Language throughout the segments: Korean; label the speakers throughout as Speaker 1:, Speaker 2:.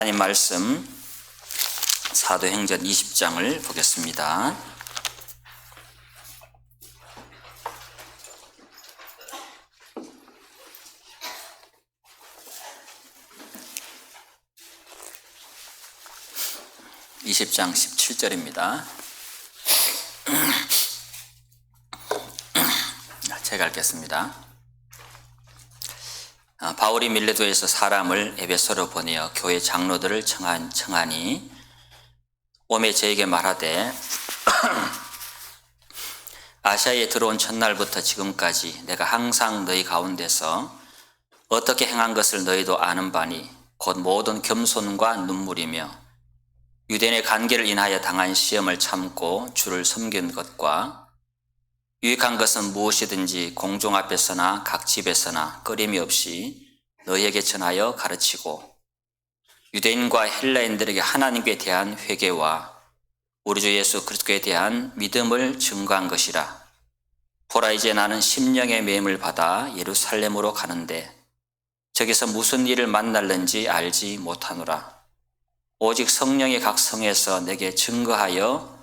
Speaker 1: 하나님 말씀 사도행전 20장을 보겠습니다. (20장) 17절입니다. 제가 읽겠습니다. 바울이 밀레도에서 사람을 에베소로 보내어 교회 장로들을 청하니 오매 저에게 말하되 아시아에 들어온 첫날부터 지금까지 내가 항상 너희 가운데서 어떻게 행한 것을 너희도 아는 바니 곧 모든 겸손과 눈물이며 유대인의 관계를 인하여 당한 시험을 참고 주를 섬긴 것과 유익한 것은 무엇이든지 공중 앞에서나 각 집에서나 꺼림이 없이 너희에게 전하여 가르치고 유대인과 헬라인들에게 하나님께 대한 회개와 우리 주 예수 그리스도에 대한 믿음을 증거한 것이라. 보라, 이제 나는 심령의 매임을 받아 예루살렘으로 가는데 저기서 무슨 일을 만날는지 알지 못하노라. 오직 성령이 각 성에서 내게 증거하여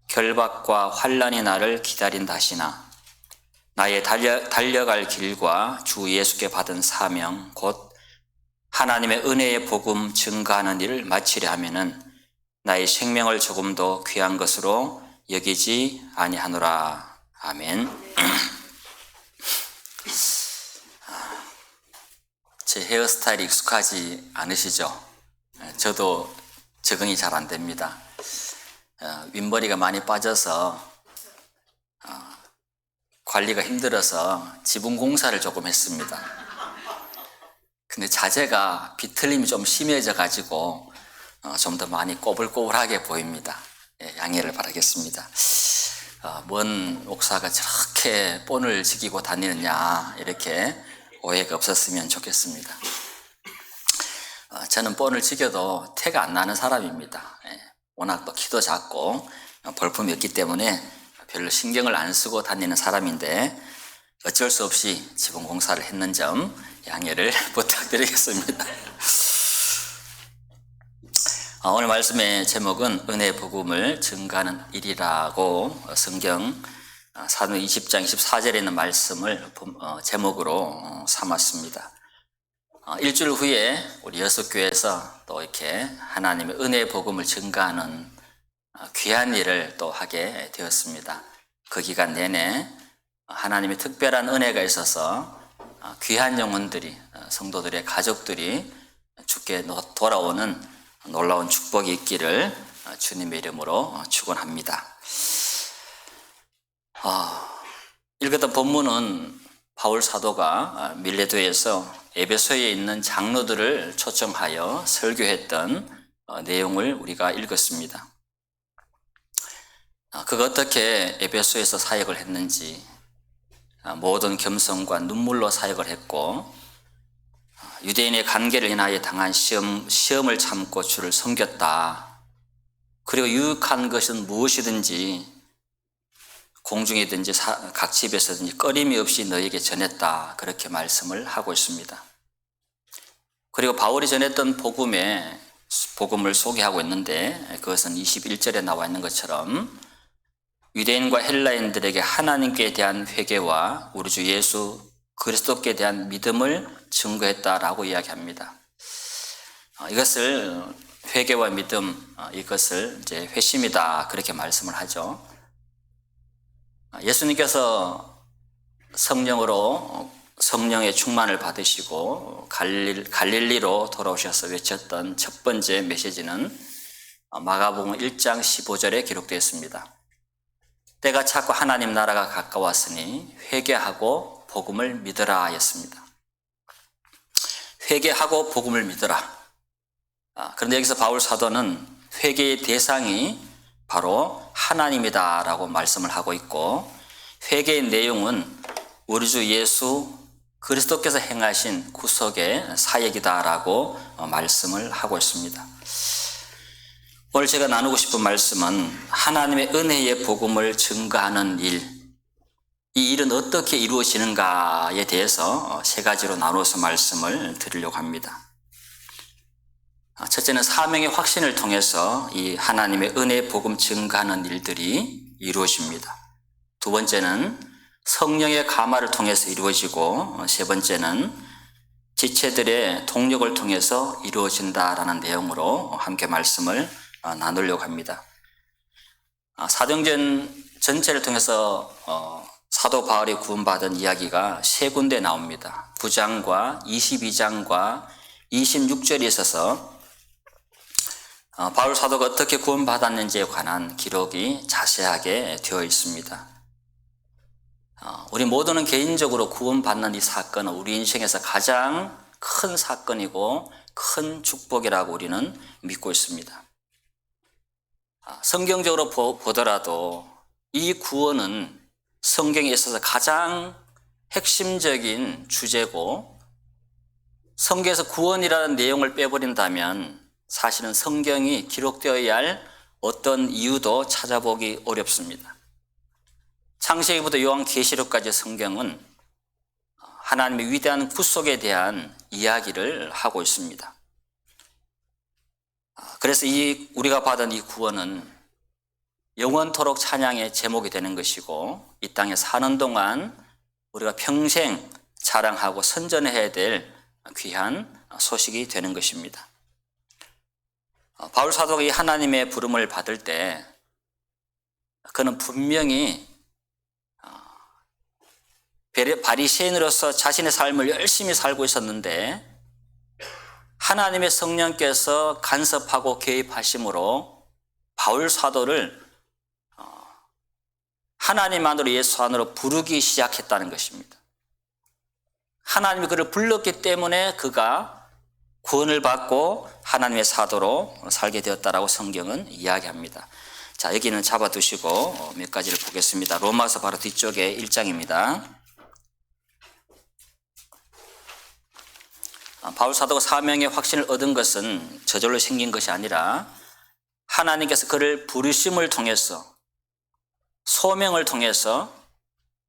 Speaker 1: 결박과 환난이 나를 기다린다시나 나의 달려갈 길과 주 예수께 받은 사명 곧 하나님의 은혜의 복음 증거하는 일을 마치려 하면은 나의 생명을 조금도 귀한 것으로 여기지 아니하노라. 아멘. 제 헤어스타일이 익숙하지 않으시죠? 저도 적응이 잘 안 됩니다. 윗머리가 많이 빠져서 관리가 힘들어서 지붕 공사를 조금 했습니다. 근데 자재가 비틀림이 좀 심해져 가지고 좀 더 많이 꼬불꼬불하게 보입니다. 양해를 바라겠습니다. 뭔 옥사가 저렇게 본을 지키고 다니느냐 이렇게 오해가 없었으면 좋겠습니다. 저는 본을 지켜도 태가 안 나는 사람입니다. 워낙 또 키도 작고 볼품이 없기 때문에 별로 신경을 안 쓰고 다니는 사람인데 어쩔 수 없이 지붕 공사를 했는 점 양해를 부탁드리겠습니다. 오늘 말씀의 제목은 은혜의 복음을 증거하는 일이라고 성경 사도행 20장 24절에 있는 말씀을 제목으로 삼았습니다. 일주일 후에 우리 여섯교회에서 또 이렇게 하나님의 은혜의 복음을 증거하는 귀한 일을 또 하게 되었습니다. 그 기간 내내 하나님의 특별한 은혜가 있어서 귀한 영혼들이, 성도들의 가족들이 주께 돌아오는 놀라운 축복이 있기를 주님의 이름으로 축원합니다. 읽었던 본문은 바울 사도가 밀레도에서 에베소에 있는 장로들을 초청하여 설교했던 내용을 우리가 읽었습니다. 그가 어떻게 에베소에서 사역을 했는지, 모든 겸손과 눈물로 사역을 했고 유대인의 관계를 인하여 당한 시험을 참고 주를 섬겼다. 그리고 유익한 것은 무엇이든지 공중이든지 각 집에서든지 꺼림이 없이 너에게 전했다. 그렇게 말씀을 하고 있습니다. 그리고 바울이 전했던 복음을 소개하고 있는데 그것은 21절에 나와 있는 것처럼 유대인과 헬라인들에게 하나님께 대한 회개와 우리 주 예수 그리스도께 대한 믿음을 증거했다라고 이야기합니다. 이것을 회개와 믿음, 이것을 이제 회심이다 그렇게 말씀을 하죠. 예수님께서 성령의 충만을 받으시고 갈릴리로 돌아오셔서 외쳤던 첫 번째 메시지는 마가복음 1장 15절에 기록되어 있습니다. 때가 찼고 하나님 나라가 가까웠으니 회개하고 복음을 믿으라 였습니다. 회개하고 복음을 믿으라. 그런데 여기서 바울 사도는 회개의 대상이 바로 하나님이다라고 말씀을 하고 있고 회개의 내용은 우리 주 예수 그리스도께서 행하신 구속의 사역이다라고 말씀을 하고 있습니다. 오늘 제가 나누고 싶은 말씀은 하나님의 은혜의 복음을 증거하는 일, 이 일은 어떻게 이루어지는가에 대해서 세 가지로 나눠서 말씀을 드리려고 합니다. 첫째는 사명의 확신을 통해서 이 하나님의 은혜 복음 증가하는 일들이 이루어집니다. 두 번째는 성령의 감화를 통해서 이루어지고, 세 번째는 지체들의 동력을 통해서 이루어진다라는 내용으로 함께 말씀을 나누려고 합니다. 사도행전 전체를 통해서 사도 바울이 구원받은 이야기가 세 군데 나옵니다. 9장과 22장과 26절에 있어서 바울 사도가 어떻게 구원받았는지에 관한 기록이 자세하게 되어 있습니다. 우리 모두는 개인적으로 구원받는 이 사건은 우리 인생에서 가장 큰 사건이고 큰 축복이라고 우리는 믿고 있습니다. 성경적으로 보더라도 이 구원은 성경에 있어서 가장 핵심적인 주제고, 성경에서 구원이라는 내용을 빼버린다면 사실은 성경이 기록되어야 할 어떤 이유도 찾아보기 어렵습니다. 창세기부터 요한계시록까지 성경은 하나님의 위대한 구속에 대한 이야기를 하고 있습니다. 그래서 우리가 받은 이 구원은 영원토록 찬양의 제목이 되는 것이고, 이 땅에 사는 동안 우리가 평생 자랑하고 선전해야 될 귀한 소식이 되는 것입니다. 바울 사도가 이 하나님의 부름을 받을 때 그는 분명히 바리새인으로서 자신의 삶을 열심히 살고 있었는데, 하나님의 성령께서 간섭하고 개입하심으로 바울 사도를 하나님 안으로, 예수 안으로 부르기 시작했다는 것입니다. 하나님이 그를 불렀기 때문에 그가 구원을 받고 하나님의 사도로 살게 되었다라고 성경은 이야기합니다. 자, 여기는 잡아두시고 몇 가지를 보겠습니다. 로마서 바로 뒤쪽에 1장입니다. 바울 사도가 사명의 확신을 얻은 것은 저절로 생긴 것이 아니라 하나님께서 그를 부르심을 통해서, 소명을 통해서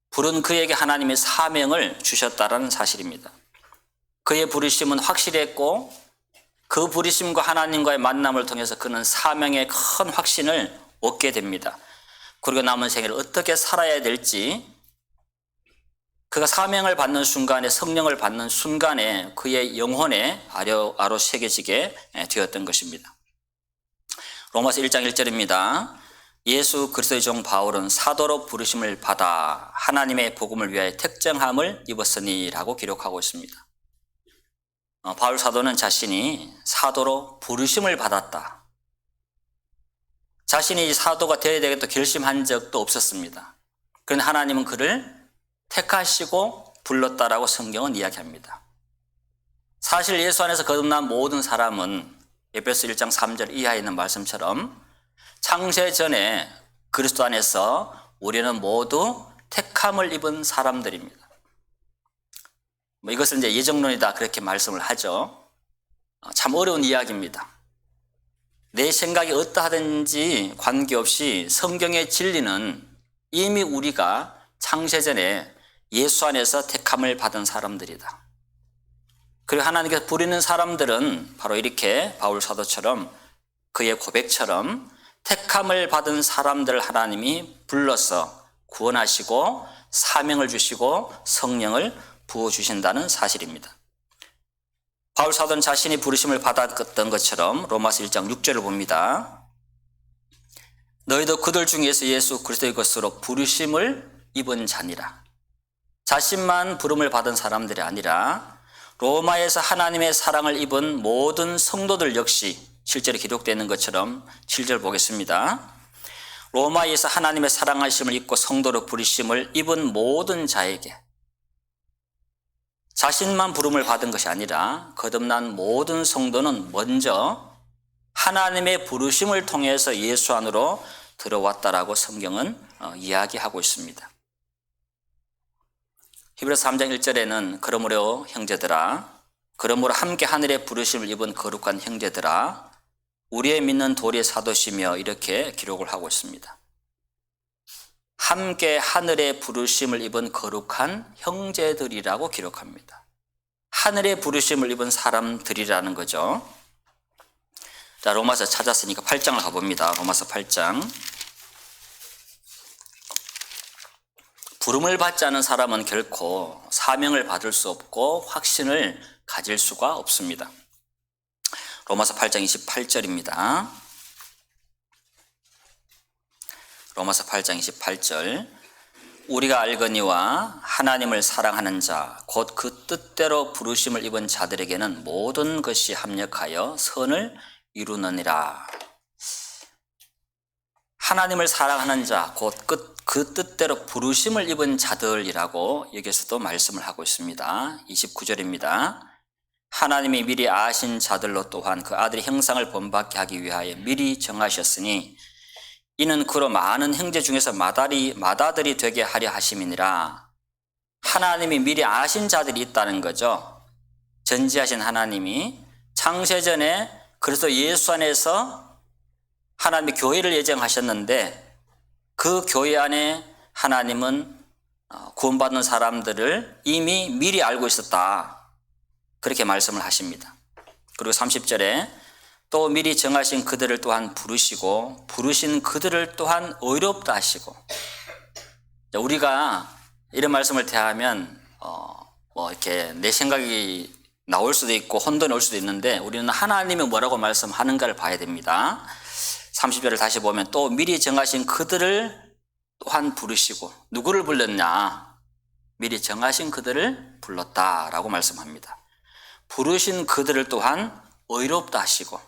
Speaker 1: 부른 그에게 하나님의 사명을 주셨다라는 사실입니다. 그의 부르심은 확실했고, 그 부르심과 하나님과의 만남을 통해서 그는 사명의 큰 확신을 얻게 됩니다. 그리고 남은 생애를 어떻게 살아야 될지, 그가 사명을 받는 순간에, 성령을 받는 순간에 그의 영혼에 아로 새겨지게 되었던 것입니다. 로마서 1장 1절입니다. 예수 그리스도의 종 바울은 사도로 부르심을 받아 하나님의 복음을 위하여 택정함을 입었으니 라고 기록하고 있습니다. 바울 사도는 자신이 사도로 부르심을 받았다, 자신이 사도가 되어야 되겠다 결심한 적도 없었습니다. 그런데 하나님은 그를 택하시고 불렀다라고 성경은 이야기합니다. 사실 예수 안에서 거듭난 모든 사람은 에베소 1장 3절 이하에 있는 말씀처럼 창세 전에 그리스도 안에서 우리는 모두 택함을 입은 사람들입니다. 이것을 이제 예정론이다 그렇게 말씀을 하죠. 참 어려운 이야기입니다. 내 생각이 어떠하든지 관계없이 성경의 진리는 이미 우리가 창세전에 예수 안에서 택함을 받은 사람들이다. 그리고 하나님께서 부르는 사람들은 바로 이렇게 바울 사도처럼, 그의 고백처럼 택함을 받은 사람들을 하나님이 불러서 구원하시고 사명을 주시고 성령을 부어주신다는 사실입니다. 바울 사도는 자신이 부르심을 받았던 것처럼 로마서 1장 6절을 봅니다. 너희도 그들 중에서 예수 그리스도의 것으로 부르심을 입은 자니라. 자신만 부름을 받은 사람들이 아니라 로마에서 하나님의 사랑을 입은 모든 성도들 역시 실제로 기록되어 있는 것처럼 7절 보겠습니다. 로마에서 하나님의 사랑하심을 입고 성도로 부르심을 입은 모든 자에게, 자신만 부름을 받은 것이 아니라 거듭난 모든 성도는 먼저 하나님의 부르심을 통해서 예수 안으로 들어왔다라고 성경은 이야기하고 있습니다. 히브리서 3장 1절에는 그러므로 형제들아, 그러므로 함께 하늘의 부르심을 입은 거룩한 형제들아, 우리의 믿는 도리의 사도시며 이렇게 기록을 하고 있습니다. 함께 하늘의 부르심을 입은 거룩한 형제들이라고 기록합니다. 하늘의 부르심을 입은 사람들이라는 거죠. 자, 로마서 찾았으니까 8장을 가봅니다. 로마서 8장. 부름을 받지 않은 사람은 결코 사명을 받을 수 없고 확신을 가질 수가 없습니다. 로마서 8장 28절입니다. 로마서 8장 28절. 우리가 알거니와 하나님을 사랑하는 자 곧 그 뜻대로 부르심을 입은 자들에게는 모든 것이 합력하여 선을 이루느니라. 하나님을 사랑하는 자 곧 그 뜻대로 부르심을 입은 자들이라고 여기서도 말씀을 하고 있습니다. 29절입니다. 하나님이 미리 아신 자들로 또한 그 아들의 형상을 본받게 하기 위하여 미리 정하셨으니 이는 그로 많은 형제 중에서 마다들이 되게 하려 하심이니라. 하나님이 미리 아신 자들이 있다는 거죠. 전지하신 하나님이 창세전에 그래서 예수 안에서 하나님이 교회를 예정하셨는데 그 교회 안에 하나님은 구원받는 사람들을 이미 미리 알고 있었다. 그렇게 말씀을 하십니다. 그리고 30절에 또 미리 정하신 그들을 또한 부르시고 부르신 그들을 또한 의롭다 하시고. 우리가 이런 말씀을 대하면 이렇게 내 생각이 나올 수도 있고 혼돈이 올 수도 있는데 우리는 하나님이 뭐라고 말씀하는가를 봐야 됩니다. 30절을 다시 보면 또 미리 정하신 그들을 또한 부르시고. 누구를 불렀냐? 미리 정하신 그들을 불렀다라고 말씀합니다. 부르신 그들을 또한 의롭다 하시고.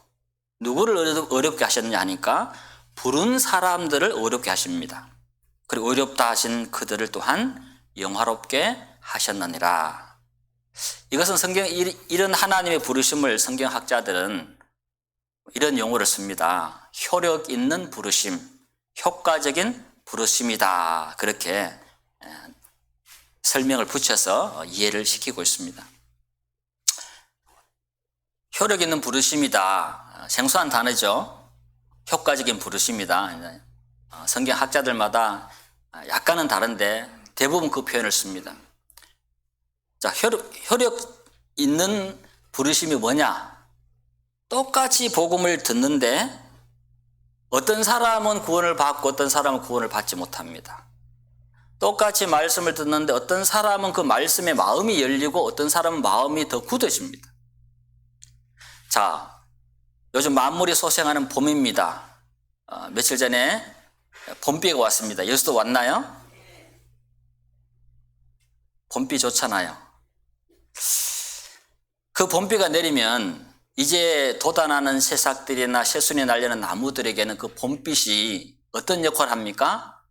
Speaker 1: 누구를 어렵게 하셨느냐 하니까 부른 사람들을 어렵게 하십니다. 그리고 의롭다 하신 그들을 또한 영화롭게 하셨느니라. 이것은 이런 하나님의 부르심을 성경학자들은 이런 용어를 씁니다. 효력 있는 부르심, 효과적인 부르심이다. 그렇게 설명을 붙여서 이해를 시키고 있습니다. 효력 있는 부르심이다. 생소한 단어죠. 효과적인 부르심이다. 성경학자들마다 약간은 다른데 대부분 그 표현을 씁니다. 자, 효력 있는 부르심이 뭐냐? 똑같이 복음을 듣는데 어떤 사람은 구원을 받고 어떤 사람은 구원을 받지 못합니다. 똑같이 말씀을 듣는데 어떤 사람은 그 말씀에 마음이 열리고 어떤 사람은 마음이 더 굳어집니다. 자, 요즘 만물이 소생하는 봄입니다. 며칠 전에 봄비가 왔습니다. 여수도 왔나요? 봄비 좋잖아요. 그 봄비가 내리면 이제 돋아나는 새싹들이나 새순이 날리는 나무들에게는 그 봄빛이 어떤 역할을 합니까?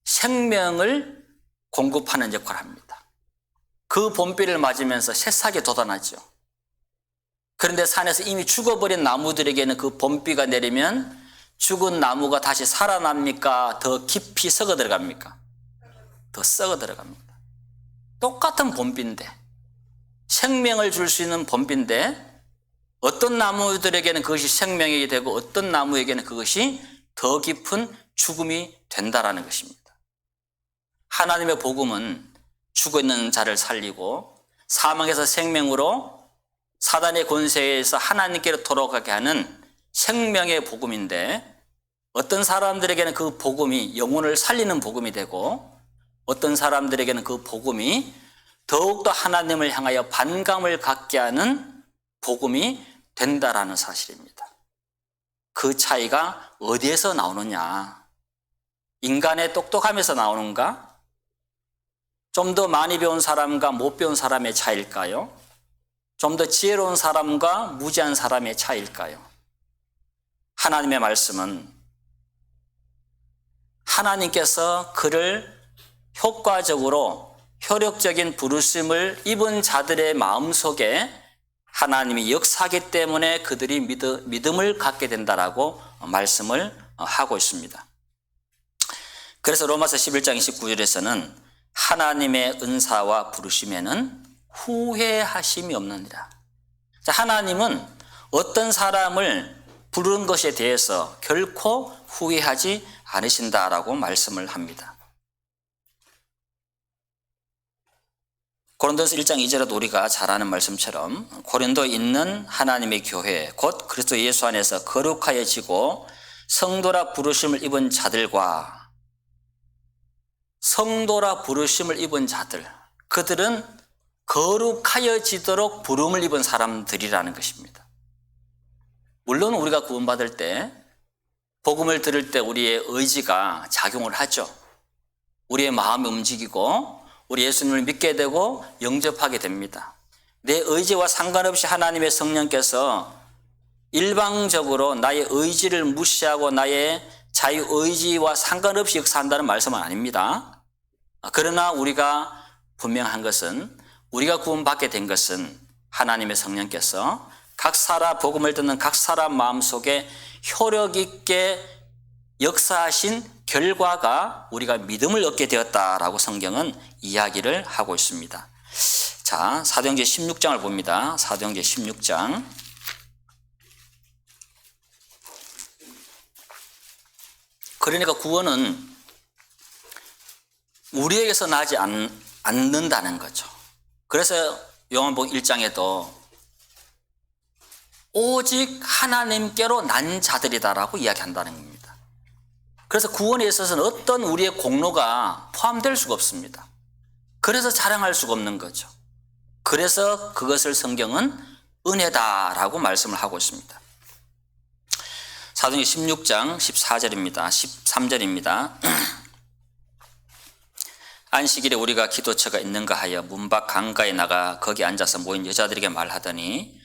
Speaker 1: 생명을 공급하는 역할을 합니다. 그 봄비를 맞으면서 새싹이 돋아나죠. 그런데 산에서 이미 죽어버린 나무들에게는 그 봄비가 내리면 죽은 나무가 다시 살아납니까? 더 깊이 썩어 들어갑니까? 더 썩어 들어갑니다. 똑같은 봄비인데, 생명을 줄 수 있는 봄비인데 어떤 나무들에게는 그것이 생명이 되고 어떤 나무에게는 그것이 더 깊은 죽음이 된다라는 것입니다. 하나님의 복음은 죽어있는 자를 살리고 사망에서 생명으로 사단의 권세에서 하나님께로 돌아가게 하는 생명의 복음인데 어떤 사람들에게는 그 복음이 영혼을 살리는 복음이 되고 어떤 사람들에게는 그 복음이 더욱더 하나님을 향하여 반감을 갖게 하는 복음이 된다라는 사실입니다. 그 차이가 어디에서 나오느냐? 인간의 똑똑함에서 나오는가? 좀 더 많이 배운 사람과 못 배운 사람의 차이일까요? 좀 더 지혜로운 사람과 무지한 사람의 차이일까요? 하나님의 말씀은 하나님께서 그를 효과적으로 효력적인 부르심을 입은 자들의 마음속에 하나님이 역사하기 때문에 그들이 믿음을 갖게 된다라고 말씀을 하고 있습니다. 그래서 로마서 11장 29절에서는 하나님의 은사와 부르심에는 후회하심이 없느니라. 하나님은 어떤 사람을 부른 것에 대해서 결코 후회하지 않으신다라고 말씀을 합니다. 고린도서 1장 2절에도 우리가 잘 아는 말씀처럼 고린도에 있는 하나님의 교회 곧 그리스도 예수 안에서 거룩하여지고 성도라 부르심을 입은 자들과 성도라 부르심을 입은 자들, 그들은 거룩하여지도록 부름을 입은 사람들이라는 것입니다. 물론 우리가 구원받을 때 복음을 들을 때 우리의 의지가 작용을 하죠. 우리의 마음이 움직이고 우리 예수님을 믿게 되고 영접하게 됩니다. 내 의지와 상관없이 하나님의 성령께서 일방적으로 나의 의지를 무시하고 나의 자유의지와 상관없이 역사한다는 말씀은 아닙니다. 그러나 우리가 분명한 것은, 우리가 구원받게 된 것은 하나님의 성령께서 각 사람, 복음을 듣는 각 사람 마음속에 효력 있게 역사하신 결과가 우리가 믿음을 얻게 되었다라고 성경은 이야기를 하고 있습니다. 자, 사도행전 16장을 봅니다. 사도행전 16장. 그러니까 구원은 우리에게서 나지 않는다는 거죠. 그래서 요한복음 1장에도 오직 하나님께로 난 자들이다라고 이야기한다는 겁니다. 그래서 구원에 있어서는 어떤 우리의 공로가 포함될 수가 없습니다. 그래서 자랑할 수가 없는 거죠. 그래서 그것을 성경은 은혜다라고 말씀을 하고 있습니다. 사도행전 16장 14절입니다. 13절입니다. 안식일에 우리가 기도처가 있는가 하여 문 밖 강가에 나가 거기 앉아서 모인 여자들에게 말하더니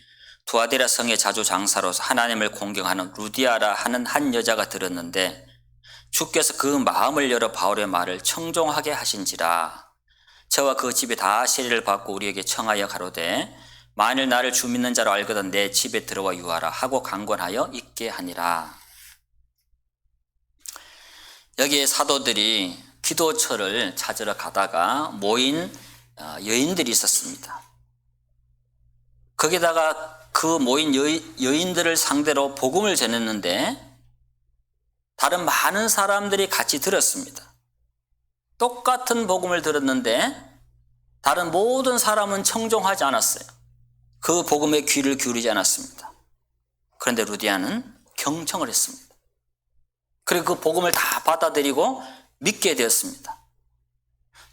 Speaker 1: 두아디라 성의 자주 장사로서 하나님을 공경하는 루디아라 하는 한 여자가 들었는데 주께서 그 마음을 열어 바울의 말을 청종하게 하신지라. 저와 그 집이 다 세례를 받고 우리에게 청하여 가로되 만일 나를 주 믿는 자로 알거든 내 집에 들어와 유하라 하고 강권하여 있게 하니라. 여기에 사도들이 기도처를 찾으러 가다가 모인 여인들이 있었습니다. 거기다가 그 모인 여인들을 상대로 복음을 전했는데 다른 많은 사람들이 같이 들었습니다. 똑같은 복음을 들었는데 다른 모든 사람은 청종하지 않았어요. 그 복음에 귀를 기울이지 않았습니다. 그런데 루디아는 경청을 했습니다. 그리고 그 복음을 다 받아들이고 믿게 되었습니다.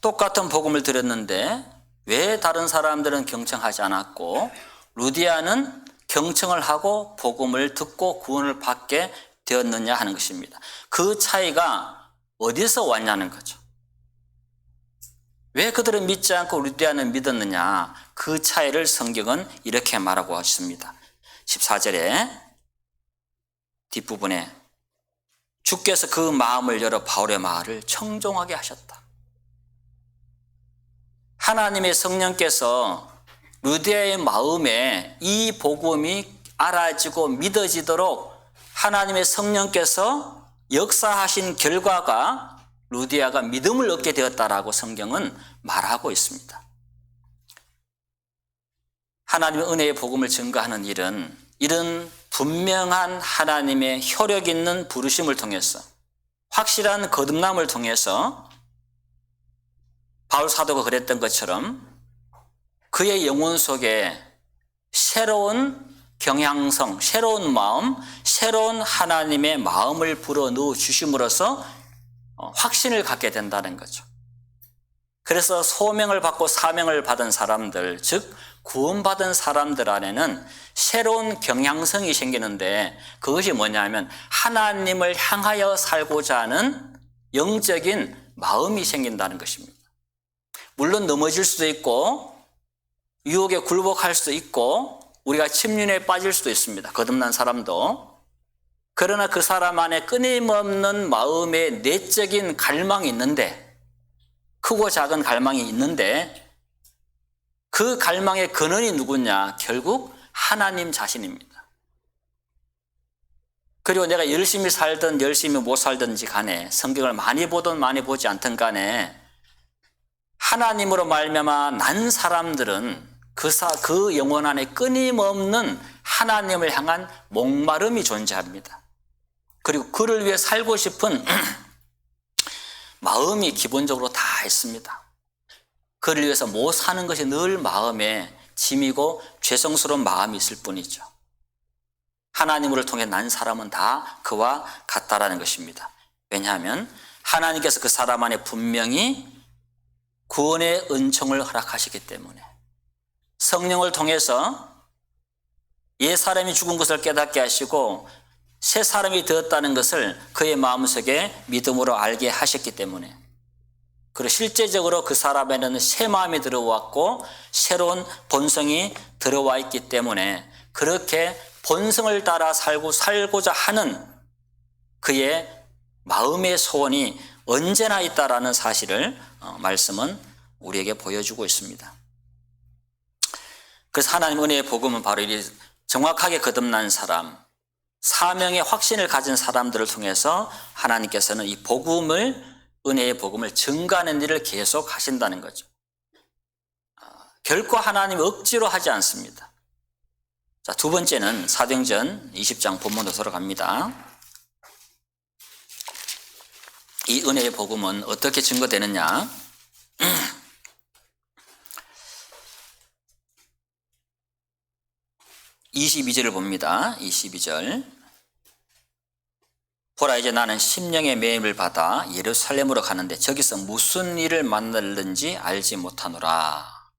Speaker 1: 똑같은 복음을 들었는데 왜 다른 사람들은 경청하지 않았고 루디아는 경청을 하고 복음을 듣고 구원을 받게 되었느냐 하는 것입니다. 그 차이가 어디서 왔냐는 거죠. 왜 그들은 믿지 않고 루디아는 믿었느냐? 그 차이를 성경은 이렇게 말하고 있습니다. 14절에 뒷부분에 주께서 그 마음을 열어 바울의 말을 청종하게 하셨다. 하나님의 성령께서 루디아의 마음에 이 복음이 알아지고 믿어지도록 하나님의 성령께서 역사하신 결과가 루디아가 믿음을 얻게 되었다라고 성경은 말하고 있습니다. 하나님의 은혜의 복음을 증거하는 일은 이런 분명한 하나님의 효력 있는 부르심을 통해서 확실한 거듭남을 통해서 바울 사도가 그랬던 것처럼 그의 영혼 속에 새로운 경향성, 새로운 마음, 새로운 하나님의 마음을 불어넣어 주심으로써 확신을 갖게 된다는 거죠. 그래서 소명을 받고 사명을 받은 사람들, 즉 구원받은 사람들 안에는 새로운 경향성이 생기는데 그것이 뭐냐면 하나님을 향하여 살고자 하는 영적인 마음이 생긴다는 것입니다. 물론 넘어질 수도 있고 유혹에 굴복할 수도 있고 우리가 침륜에 빠질 수도 있습니다. 거듭난 사람도. 그러나 그 사람 안에 끊임없는 마음의 내적인 갈망이 있는데, 크고 작은 갈망이 있는데 그 갈망의 근원이 누구냐? 결국 하나님 자신입니다. 그리고 내가 열심히 살든 열심히 못 살든지 간에 성경을 많이 보든 많이 보지 않든 간에 하나님으로 말미암아 난 사람들은 그 영혼 안에 끊임없는 하나님을 향한 목마름이 존재합니다. 그리고 그를 위해 살고 싶은 마음이 기본적으로 다 있습니다. 그를 위해서 못 사는 것이 늘 마음에 짐이고 죄송스러운 마음이 있을 뿐이죠. 하나님을 통해 난 사람은 다 그와 같다라는 것입니다. 왜냐하면 하나님께서 그 사람 안에 분명히 구원의 은총을 허락하시기 때문에, 성령을 통해서 옛 사람이 죽은 것을 깨닫게 하시고 새 사람이 되었다는 것을 그의 마음속에 믿음으로 알게 하셨기 때문에, 그리고 실제적으로 그 사람에는 새 마음이 들어왔고 새로운 본성이 들어와 있기 때문에 그렇게 본성을 따라 살고자 하는 그의 마음의 소원이 언제나 있다라는 사실을 말씀은 우리에게 보여주고 있습니다. 그래서 하나님 은혜의 복음은 바로 이 정확하게 거듭난 사람, 사명의 확신을 가진 사람들을 통해서 하나님께서는 이 복음을, 은혜의 복음을 증가하는 일을 계속 하신다는 거죠. 결코 하나님 억지로 하지 않습니다. 자, 두 번째는 사도행전 20장 본문으로 돌아갑니다. 이 은혜의 복음은 어떻게 증거되느냐? 22절을 봅니다. 22절. 보라, 이제 나는 심령의 매임을 받아 예루살렘으로 가는데 저기서 무슨 일을 만날는지 알지 못하노라.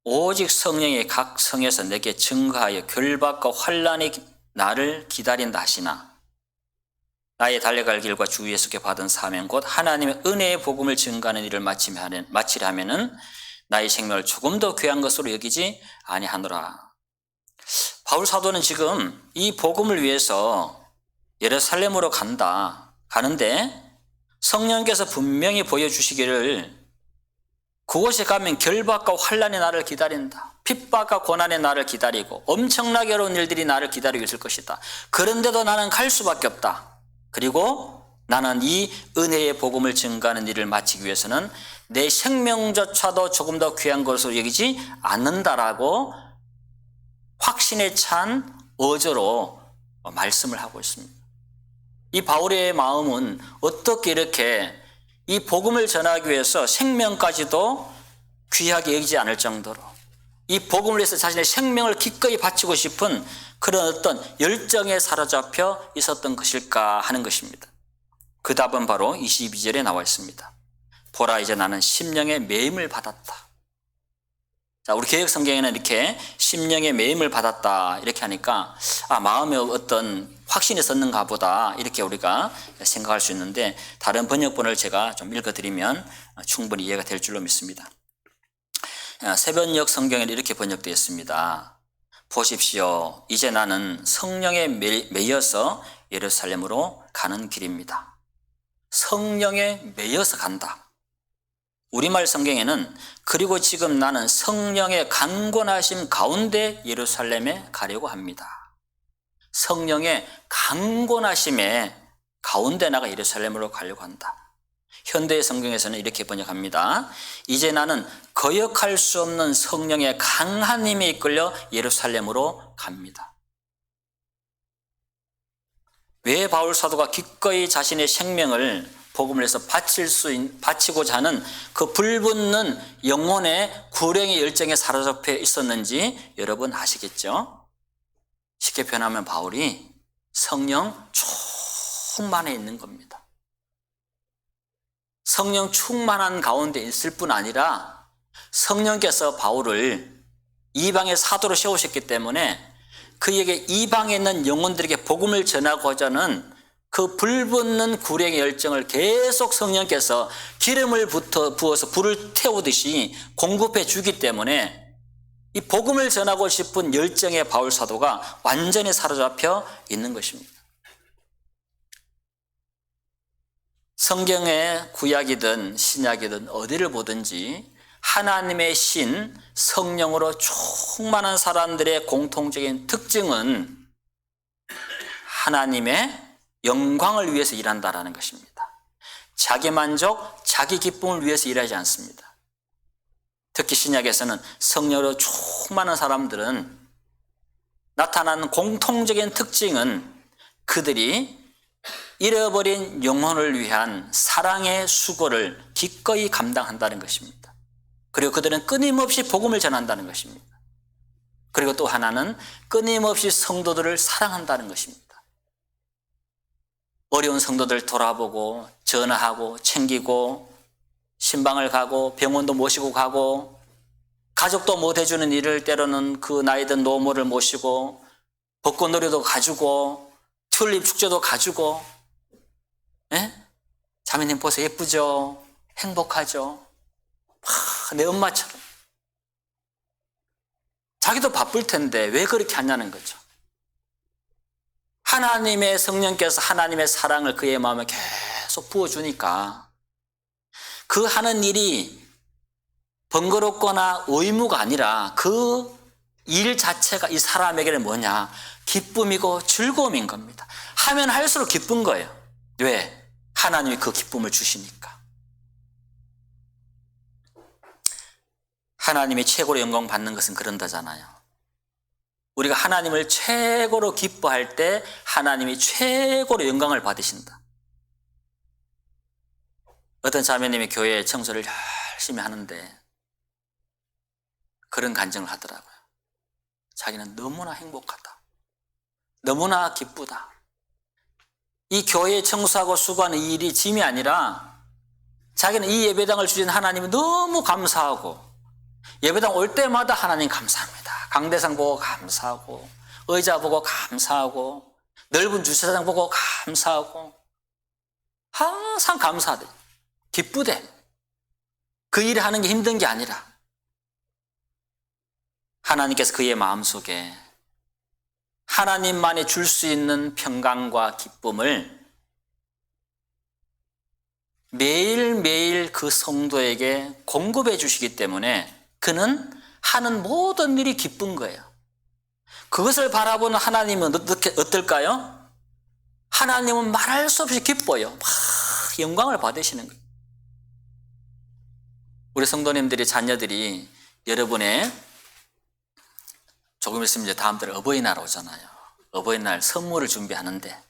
Speaker 1: 오직 성령이 각 성에서 내게 증거하여 결박과 환난이 나를 기다린다 하시나, 나의 달려갈 길과 주 예수께 받은 사명 곧 하나님의 은혜의 복음을 증거하는 일을 마치려 하면은 나의 생명을 조금 더 귀한 것으로 여기지 아니하노라. 바울 사도는 지금 이 복음을 위해서 예루살렘으로 가는데 성령께서 분명히 보여주시기를 그곳에 가면 결박과 환난이 나를 기다린다. 핍박과 고난이 나를 기다리고 엄청나게 어려운 일들이 나를 기다리고 있을 것이다. 그런데도 나는 갈 수밖에 없다. 그리고 나는 이 은혜의 복음을 증거하는 일을 마치기 위해서는 내 생명조차도 조금 더 귀한 것으로 여기지 않는다라고 확신에 찬 어조로 말씀을 하고 있습니다. 이 바울의 마음은 어떻게 이렇게 이 복음을 전하기 위해서 생명까지도 귀하게 여기지 않을 정도로 이 복음을 위해서 자신의 생명을 기꺼이 바치고 싶은 그런 어떤 열정에 사로잡혀 있었던 것일까 하는 것입니다. 그 답은 바로 22절에 나와 있습니다. 보라, 이제 나는 심령의 매임을 받았다. 자, 우리 개역 성경에는 이렇게 심령의 매임을 받았다 이렇게 하니까 마음에 어떤 확신이 섰는가 보다 이렇게 우리가 생각할 수 있는데, 다른 번역본을 제가 좀 읽어드리면 충분히 이해가 될 줄로 믿습니다. 새번역 성경에는 이렇게 번역되어 있습니다. 보십시오, 이제 나는 성령에 매여서 예루살렘으로 가는 길입니다. 성령에 매여서 간다. 우리말 성경에는 그리고 지금 나는 성령의 강권하심 가운데 예루살렘에 가려고 합니다. 성령의 강권하심의 가운데 나가 예루살렘으로 가려고 한다. 현대의 성경에서는 이렇게 번역합니다. 이제 나는 거역할 수 없는 성령의 강한 힘에 이끌려 예루살렘으로 갑니다. 왜 바울 사도가 기꺼이 자신의 생명을 복음을 해서 바치고자 하는 그 불붙는 영혼의 구령의 열정에 사로잡혀 있었는지 여러분 아시겠죠? 쉽게 표현하면 바울이 성령 충만해 있는 겁니다. 성령 충만한 가운데 있을 뿐 아니라 성령께서 바울을 이방의 사도로 세우셨기 때문에 그에게 이방에 있는 영혼들에게 복음을 전하고자 하는 그 불붙는 구령의 열정을 계속 성령께서 기름을 부어서 불을 태우듯이 공급해 주기 때문에 이 복음을 전하고 싶은 열정의 바울 사도가 완전히 사로잡혀 있는 것입니다. 성경의 구약이든 신약이든 어디를 보든지 하나님의 신 성령으로 충만한 사람들의 공통적인 특징은 하나님의 영광을 위해서 일한다라는 것입니다. 자기 만족, 자기 기쁨을 위해서 일하지 않습니다. 특히 신약에서는 성령으로 충만한 사람들은 나타나는 공통적인 특징은 그들이 잃어버린 영혼을 위한 사랑의 수고를 기꺼이 감당한다는 것입니다. 그리고 그들은 끊임없이 복음을 전한다는 것입니다. 그리고 또 하나는 끊임없이 성도들을 사랑한다는 것입니다. 어려운 성도들 돌아보고 전화하고 챙기고 신방을 가고 병원도 모시고 가고 가족도 못 해주는 일을 때로는 그 나이든 노모를 모시고 벚꽃놀이도 가주고 튤립 축제도 가주고. 예? 자매님 보세요. 예쁘죠? 행복하죠? 내 엄마처럼. 자기도 바쁠 텐데 왜 그렇게 하냐는 거죠. 하나님의 성령께서 하나님의 사랑을 그의 마음에 계속 부어주니까 그 하는 일이 번거롭거나 의무가 아니라 그 일 자체가 이 사람에게는 뭐냐? 기쁨이고 즐거움인 겁니다. 하면 할수록 기쁜 거예요. 왜? 하나님이 그 기쁨을 주시니까. 하나님이 최고로 영광 받는 것은 그런다잖아요. 우리가 하나님을 최고로 기뻐할 때 하나님이 최고로 영광을 받으신다. 어떤 자매님이 교회 청소를 열심히 하는데 그런 간증을 하더라고요. 자기는 너무나 행복하다. 너무나 기쁘다. 이 교회 청소하고 수고하는 이 일이 짐이 아니라 자기는 이 예배당을 주신 하나님이 너무 감사하고 예배당 올 때마다 하나님 감사합니다. 강대상 보고 감사하고 의자 보고 감사하고 넓은 주차장 보고 감사하고 항상 감사하대. 기쁘대. 그 일을 하는 게 힘든 게 아니라 하나님께서 그의 마음속에 하나님만이 줄 수 있는 평강과 기쁨을 매일매일 그 성도에게 공급해 주시기 때문에 그는 하는 모든 일이 기쁜 거예요. 그것을 바라보는 하나님은 어떨까요? 하나님은 말할 수 없이 기뻐요. 막 영광을 받으시는 거예요. 우리 성도님들이 자녀들이 여러분의 조금 있으면 이제 다음 달에 어버이날 오잖아요. 어버이날 선물을 준비하는데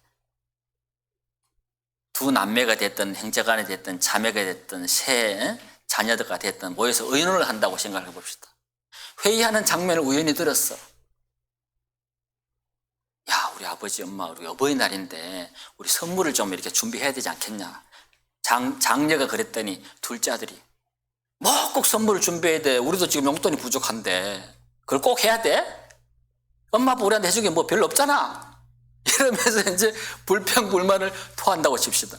Speaker 1: 두 남매가 됐든 형제간이 됐든 자매가 됐든 새 자녀들과 됐든 모여서 의논을 한다고 생각해 봅시다. 회의하는 장면을 우연히 들었어. 야, 우리 아버지 엄마 우리 어버이날인데 우리 선물을 좀 이렇게 준비해야 되지 않겠냐. 장녀가 그랬더니 둘째 아들이 뭐 꼭 선물을 준비해야 돼. 우리도 지금 용돈이 부족한데 그걸 꼭 해야 돼? 엄마 아빠 우리한테 해준 게 뭐 별로 없잖아. 이러면서 이제 불평불만을 토한다고 칩시다.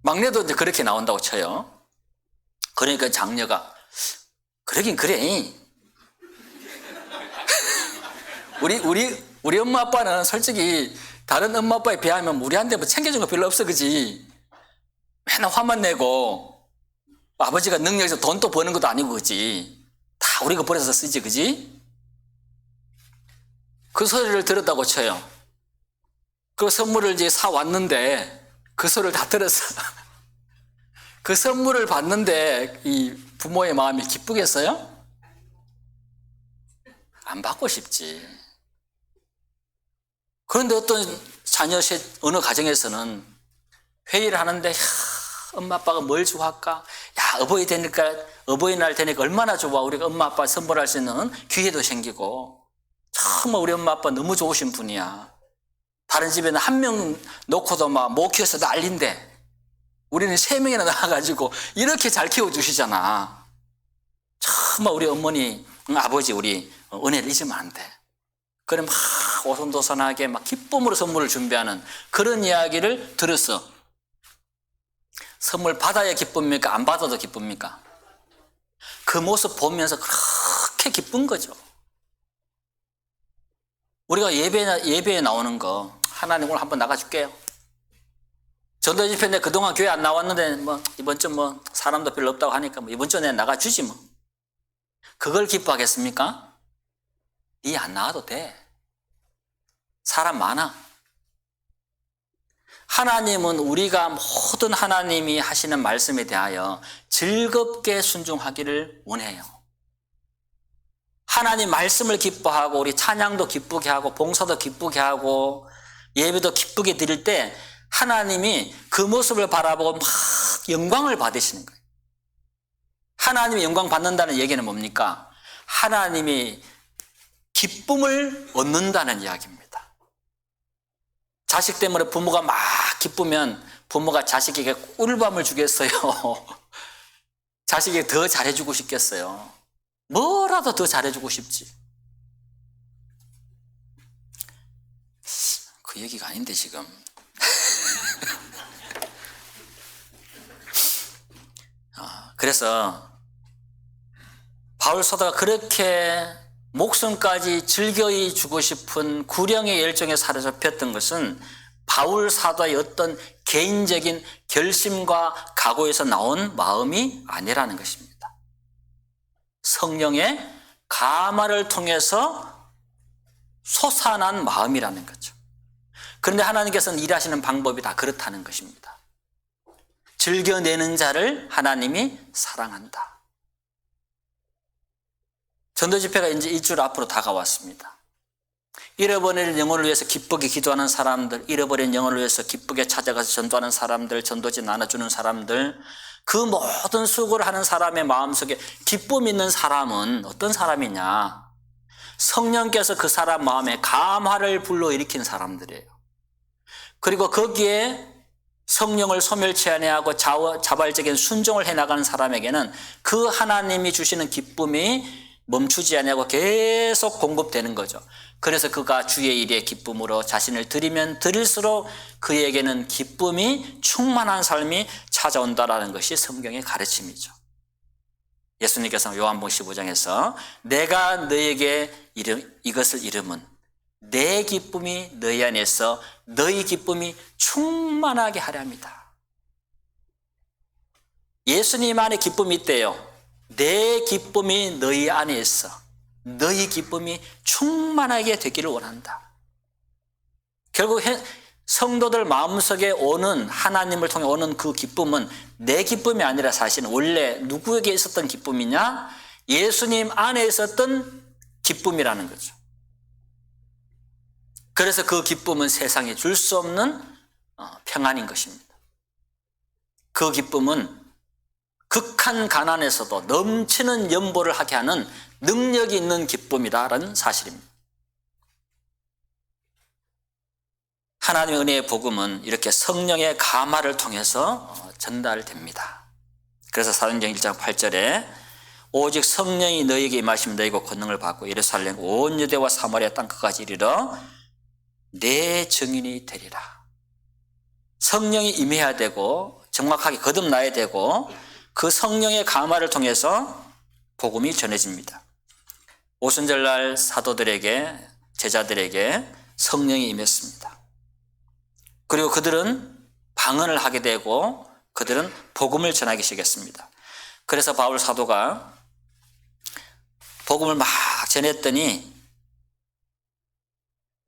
Speaker 1: 막내도 이제 그렇게 나온다고 쳐요. 그러니까 장녀가 그러긴 그래. 우리 엄마 아빠는 솔직히 다른 엄마 아빠에 비하면 우리한테 뭐 챙겨준 거 별로 없어, 그지? 맨날 화만 내고 아버지가 능력에서 돈 또 버는 것도 아니고, 그지? 다 우리가 벌어서 쓰지, 그지? 그 소리를 들었다고 쳐요. 그 선물을 이제 사왔는데 그 소리를 다 들었어. 그 선물을 받는데 이 부모의 마음이 기쁘겠어요? 안 받고 싶지. 그런데 어떤 자녀 어느 가정에서는 회의를 하는데 엄마 아빠가 뭘 좋아할까? 야, 어버이날 되니까 얼마나 좋아. 우리가 엄마 아빠 선물할 수 있는 기회도 생기고 정말 우리 엄마 아빠 너무 좋으신 분이야. 다른 집에는 한 명 놓고도 막 못 키워서 난린데 우리는 3명이나 낳아가지고 이렇게 잘 키워주시잖아. 정말 우리 어머니, 아버지 우리 은혜를 잊으면 안 돼. 그래 막 오손도손하게 막 기쁨으로 선물을 준비하는 그런 이야기를 들었어. 선물 받아야 기쁩니까? 안 받아도 기쁩니까? 그 모습 보면서 그렇게 기쁜 거죠. 우리가 예배에 나오는 거 하나님 오늘 한번 나가줄게요. 전도 집회인데 그동안 교회 안 나왔는데 뭐 이번 주 뭐 사람도 별로 없다고 하니까 뭐 이번 주에 내가 나가주지 뭐. 그걸 기뻐하겠습니까? 이 안 나와도 돼. 사람 많아. 하나님은 우리가 모든 하나님이 하시는 말씀에 대하여 즐겁게 순종하기를 원해요. 하나님 말씀을 기뻐하고 우리 찬양도 기쁘게 하고 봉사도 기쁘게 하고 예배도 기쁘게 드릴 때 하나님이 그 모습을 바라보고 막 영광을 받으시는 거예요. 하나님이 영광 받는다는 얘기는 뭡니까? 하나님이 기쁨을 얻는다는 이야기입니다. 자식 때문에 부모가 막 기쁘면 부모가 자식에게 꿀밤을 주겠어요? 자식에게 더 잘해주고 싶겠어요? 뭐라도 더 잘해주고 싶지. 그 얘기가 아닌데 지금. 그래서 바울 사도가 그렇게 목숨까지 즐거이 주고 싶은 구령의 열정에 사로잡혔던 것은 바울 사도의 어떤 개인적인 결심과 각오에서 나온 마음이 아니라는 것입니다. 성령의 감화를 통해서 솟아난 마음이라는 거죠. 그런데 하나님께서는 일하시는 방법이 다 그렇다는 것입니다. 즐겨내는 자를 하나님이 사랑한다. 전도 집회가 이제 일주일 앞으로 다가왔습니다. 잃어버린 영혼을 위해서 기쁘게 기도하는 사람들, 잃어버린 영혼을 위해서 기쁘게 찾아가서 전도하는 사람들, 전도지 나눠주는 사람들, 그 모든 수고를 하는 사람의 마음속에 기쁨이 있는 사람은 어떤 사람이냐? 성령께서 그 사람 마음에 감화를 불러일으킨 사람들이에요. 그리고 거기에 성령을 소멸치 아니하고 자발적인 순종을 해나가는 사람에게는 그 하나님이 주시는 기쁨이 멈추지 아니하고 계속 공급되는 거죠. 그래서 그가 주의 일에 기쁨으로 자신을 드리면 드릴수록 그에게는 기쁨이 충만한 삶이 찾아온다라는 것이 성경의 가르침이죠. 예수님께서 요한복음 15장에서 내가 너에게 이것을 이름은 내 기쁨이 너희 안에서 너희 기쁨이 충만하게 하려 합니다. 예수님 안에 기쁨이 있대요. 내 기쁨이 너희 안에 있어. 너희 기쁨이 충만하게 되기를 원한다. 결국 성도들 마음속에 오는 하나님을 통해 오는 그 기쁨은 내 기쁨이 아니라 사실은 원래 누구에게 있었던 기쁨이냐? 예수님 안에 있었던 기쁨이라는 거죠. 그래서 그 기쁨은 세상에 줄 수 없는 평안인 것입니다. 그 기쁨은 극한 가난에서도 넘치는 연보를 하게 하는 능력이 있는 기쁨이다라는 사실입니다. 하나님의 은혜의 복음은 이렇게 성령의 감화를 통해서 전달됩니다. 그래서 사도행전 1장 8절에 오직 성령이 너희에게 임하시면 너희가 권능을 받고 예루살렘 온 유대와 사마리아 땅끝까지 이르러 내 증인이 되리라. 성령이 임해야 되고 정확하게 거듭나야 되고 그 성령의 감화를 통해서 복음이 전해집니다. 오순절날 사도들에게 제자들에게 성령이 임했습니다. 그리고 그들은 방언을 하게 되고 그들은 복음을 전하기 시작했습니다. 그래서 바울 사도가 복음을 막 전했더니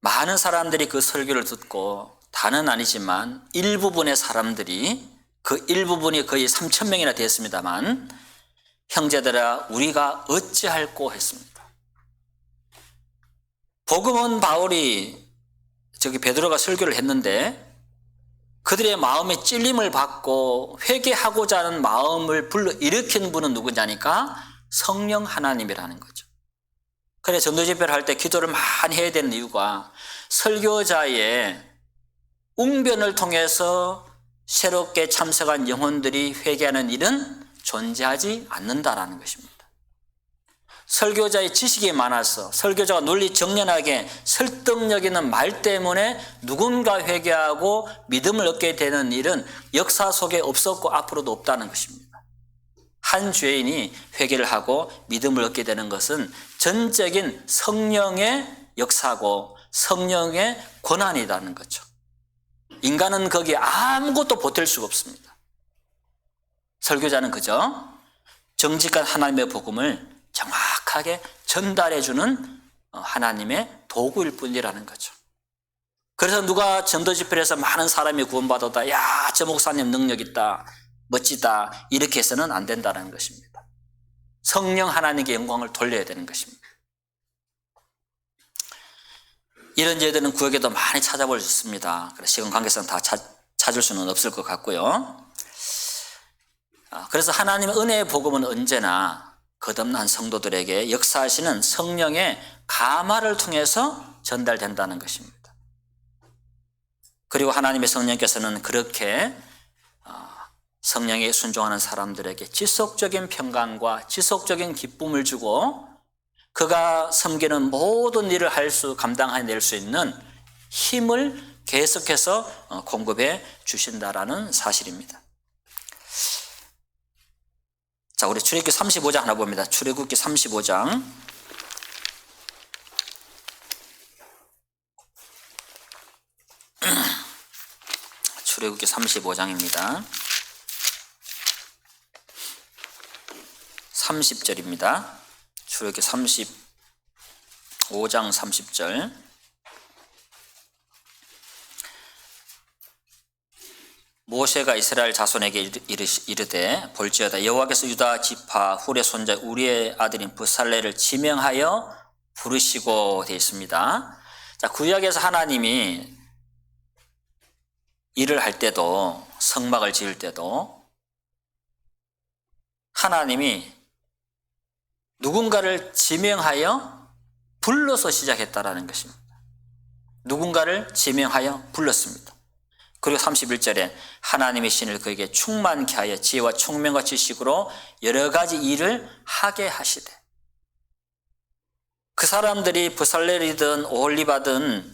Speaker 1: 많은 사람들이 그 설교를 듣고 다는 아니지만 일부분의 사람들이 그 일부분이 거의 3,000명이나 되었습니다만 형제들아 우리가 어찌할꼬 했습니다. 복음은 바울이 베드로가 설교를 했는데 그들의 마음에 찔림을 받고 회개하고자 하는 마음을 불러일으킨 분은 누구냐니까 성령 하나님이라는 거죠. 그래 전도 집회를 할 때 기도를 많이 해야 되는 이유가 설교자의 웅변을 통해서 새롭게 참석한 영혼들이 회개하는 일은 존재하지 않는다라는 것입니다. 설교자의 지식이 많아서 설교자가 논리 정연하게 설득력 있는 말 때문에 누군가 회개하고 믿음을 얻게 되는 일은 역사 속에 없었고 앞으로도 없다는 것입니다. 한 죄인이 회개를 하고 믿음을 얻게 되는 것은 전적인 성령의 역사고 성령의 권한이라는 거죠. 인간은 거기에 아무것도 보탤 수가 없습니다. 설교자는 그저 정직한 하나님의 복음을 정확하게 전달해주는 하나님의 도구일 뿐이라는 거죠. 그래서 누가 전도 집회를 해서 많은 사람이 구원받았다. 야, 저 목사님 능력 있다. 멋지다. 이렇게 해서는 안 된다는 것입니다. 성령 하나님께 영광을 돌려야 되는 것입니다. 이런 죄들은 구역에도 많이 찾아볼 수 있습니다. 그래서 시간 관계상 다 찾을 수는 없을 것 같고요. 그래서 하나님의 은혜의 복음은 언제나 거듭난 성도들에게 역사하시는 성령의 감화를 통해서 전달된다는 것입니다. 그리고 하나님의 성령께서는 그렇게 성령에 순종하는 사람들에게 지속적인 평강과 지속적인 기쁨을 주고 그가 섬기는 모든 일을 감당해낼 수 있는 힘을 계속해서 공급해 주신다라는 사실입니다. 자, 우리 출애굽기 35장 하나 봅니다. 출애굽기 35장. 출애굽기 35장입니다. 30절입니다. 출애굽기 35장 30절. 모세가 이스라엘 자손에게 이르되 볼지어다 여호와께서 유다 지파 훌의 손자 우리의 아들인 브살레를 지명하여 부르시고 되어 있습니다. 자, 구약에서 하나님이 일을 할 때도 성막을 지을 때도 하나님이 누군가를 지명하여 불러서 시작했다라는 것입니다. 누군가를 지명하여 불렀습니다. 그리고 31절에 하나님의 신을 그에게 충만케 하여 지혜와 총명과 지식으로 여러 가지 일을 하게 하시되 그 사람들이 브살렐이든 오홀리바든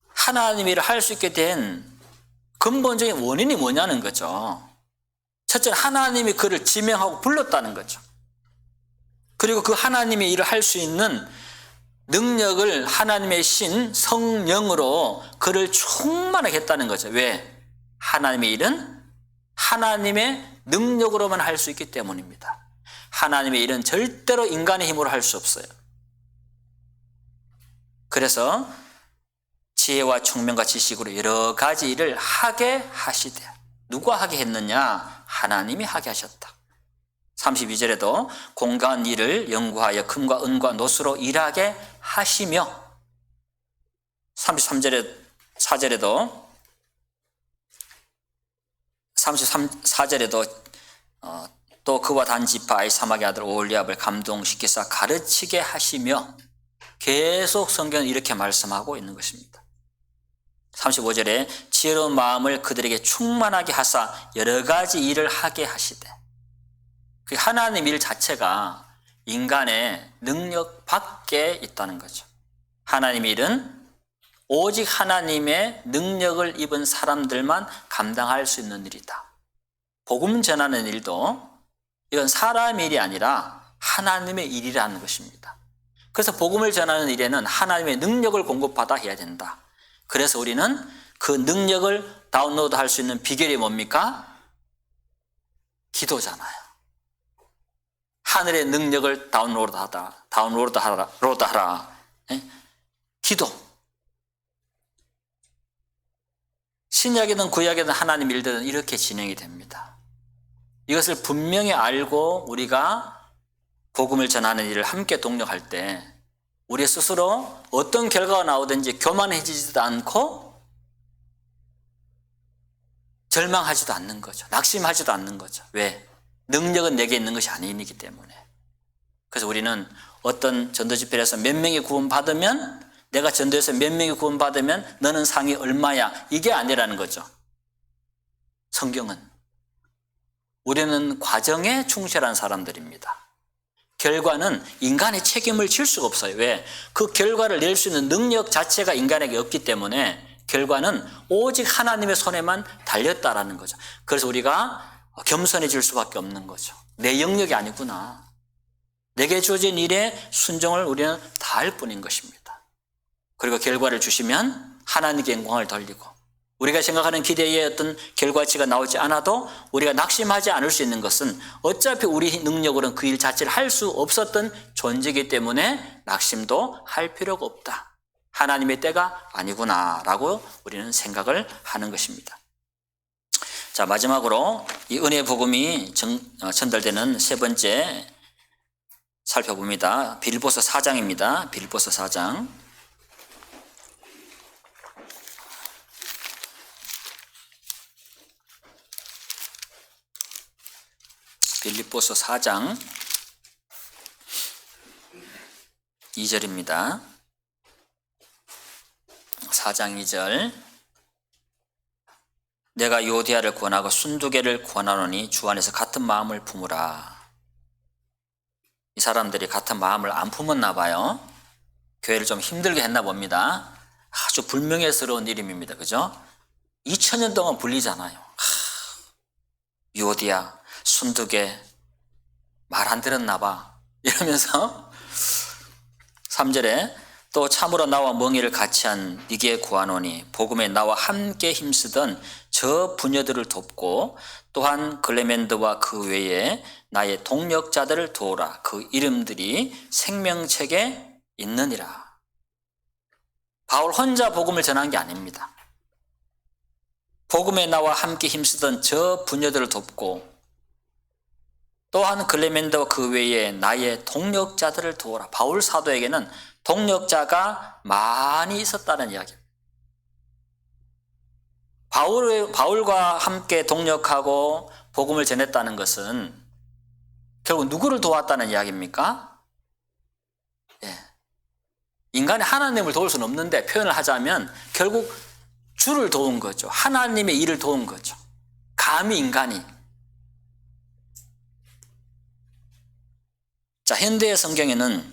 Speaker 1: 하나님의 일을 할 수 있게 된 근본적인 원인이 뭐냐는 거죠. 첫째는 하나님이 그를 지명하고 불렀다는 거죠. 그리고 그 하나님의 일을 할 수 있는 능력을 하나님의 신 성령으로 그를 충만하게 했다는 거죠. 왜? 하나님의 일은 하나님의 능력으로만 할 수 있기 때문입니다. 하나님의 일은 절대로 인간의 힘으로 할 수 없어요. 그래서 지혜와 총명과 지식으로 여러 가지 일을 하게 하시되 누가 하게 했느냐? 하나님이 하게 하셨다. 32절에도 공간 일을 연구하여 금과 은과 노수로 일하게 하시며 33절에 4절에도 34절에도 또 그와 단지파 아이사막의 아들 오홀리압을 감동시키사 가르치게 하시며 계속 성경은 이렇게 말씀하고 있는 것입니다. 35절에 지혜로운 마음을 그들에게 충만하게 하사 여러 가지 일을 하게 하시되 그 하나님 일 자체가 인간의 능력 밖에 있다는 거죠. 하나님 일은 오직 하나님의 능력을 입은 사람들만 감당할 수 있는 일이다. 복음 전하는 일도 이건 사람 일이 아니라 하나님의 일이라는 것입니다. 그래서 복음을 전하는 일에는 하나님의 능력을 공급받아 해야 된다. 그래서 우리는 그 능력을 다운로드할 수 있는 비결이 뭡니까? 기도잖아요. 하늘의 능력을 다운로드하라. 기도. 신약이든 구약이든 하나님 일들은 이렇게 진행이 됩니다. 이것을 분명히 알고 우리가 복음을 전하는 일을 함께 동력할 때 우리 스스로 어떤 결과가 나오든지 교만해지지도 않고 절망하지도 않는 거죠. 낙심하지도 않는 거죠. 왜? 능력은 내게 있는 것이 아니기 때문에. 그래서 우리는 어떤 전도 집회에서 몇 명이 구원받으면 내가 전도에서 몇 명이 구원받으면 너는 상이 얼마야 이게 아니라는 거죠. 성경은 우리는 과정에 충실한 사람들입니다. 결과는 인간의 책임을 질 수가 없어요. 왜? 그 결과를 낼 수 있는 능력 자체가 인간에게 없기 때문에 결과는 오직 하나님의 손에만 달렸다라는 거죠. 그래서 우리가 겸손해질 수밖에 없는 거죠. 내 영역이 아니구나. 내게 주어진 일에 순종을 우리는 다할 뿐인 것입니다. 그리고 결과를 주시면 하나님께 영광을 돌리고 우리가 생각하는 기대의 어떤 결과치가 나오지 않아도 우리가 낙심하지 않을 수 있는 것은 어차피 우리 능력으로는 그 일 자체를 할 수 없었던 존재이기 때문에 낙심도 할 필요가 없다. 하나님의 때가 아니구나라고 우리는 생각을 하는 것입니다. 자, 마지막으로 이 은혜의 복음이 전달되는 세 번째 살펴봅니다. 빌립보서 4장입니다. 빌립보서 4장. 빌립보서 4장 2절입니다. 4장 2절. 내가 요디아를 권하고 순두개를 권하노니 주 안에서 같은 마음을 품으라. 이 사람들이 같은 마음을 안 품었나 봐요. 교회를 좀 힘들게 했나 봅니다. 아주 불명예스러운 이름입니다. 그죠? 2000년 동안 불리잖아요. 요디아, 순두개, 말 안 들었나 봐. 이러면서 3절에 또 참으로 나와 멍에를 같이 한 네게 구하노니 복음에 나와 함께 힘쓰던 저 부녀들을 돕고 또한 글레멘드와 그 외에 나의 동력자들을 도우라. 그 이름들이 생명책에 있느니라. 바울 혼자 복음을 전한 게 아닙니다. 복음에 나와 함께 힘쓰던 저 부녀들을 돕고 또한 글레멘드와 그 외에 나의 동력자들을 도우라. 바울 사도에게는 동력자가 많이 있었다는 이야기입니다. 바울과 함께 동력하고 복음을 전했다는 것은 결국 누구를 도왔다는 이야기입니까? 예. 인간이 하나님을 도울 수는 없는데 표현을 하자면 결국 주를 도운 거죠. 하나님의 일을 도운 거죠. 감히 인간이. 자, 현대의 성경에는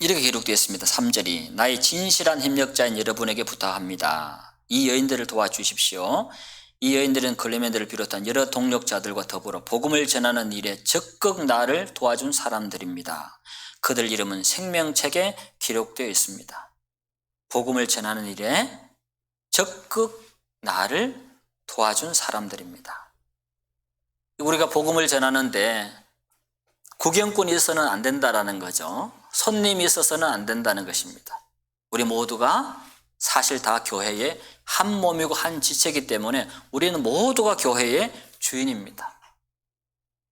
Speaker 1: 이렇게 기록되어 있습니다. 3절이 나의 진실한 협력자인 여러분에게 부탁합니다. 이 여인들을 도와주십시오. 이 여인들은 글레멘드를 비롯한 여러 동력자들과 더불어 복음을 전하는 일에 적극 나를 도와준 사람들입니다. 그들 이름은 생명책에 기록되어 있습니다. 복음을 전하는 일에 적극 나를 도와준 사람들입니다. 우리가 복음을 전하는데 구경꾼이 있어서는 안 된다라는 거죠. 손님이 있어서는 안 된다는 것입니다. 우리 모두가 사실 다 교회의 한 몸이고 한 지체이기 때문에 우리는 모두가 교회의 주인입니다.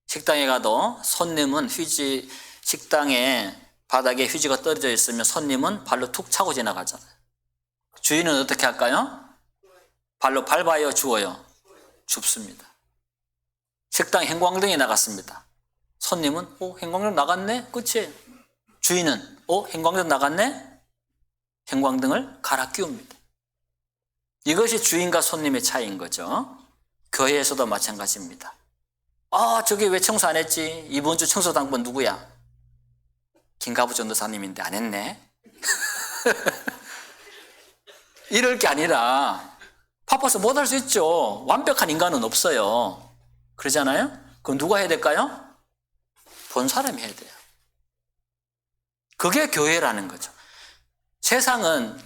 Speaker 1: 식당에 가도 손님은 식당에 바닥에 휴지가 떨어져 있으면 손님은 발로 툭 차고 지나가잖아요. 주인은 어떻게 할까요? 발로 밟아요, 주워요? 줍습니다. 식당 형광등이 나갔습니다. 손님은 형광등 나갔네? 끝이. 주인은 형광등 나갔네? 형광등을 갈아 끼웁니다. 이것이 주인과 손님의 차이인 거죠. 교회에서도 마찬가지입니다. 저기 왜 청소 안 했지? 이번 주 청소 당번 누구야? 김가부 전도사님인데 안 했네? 이럴 게 아니라 바빠서 못 할 수 있죠. 완벽한 인간은 없어요. 그러잖아요? 그럼 누가 해야 될까요? 본 사람이 해야 돼요. 그게 교회라는 거죠. 세상은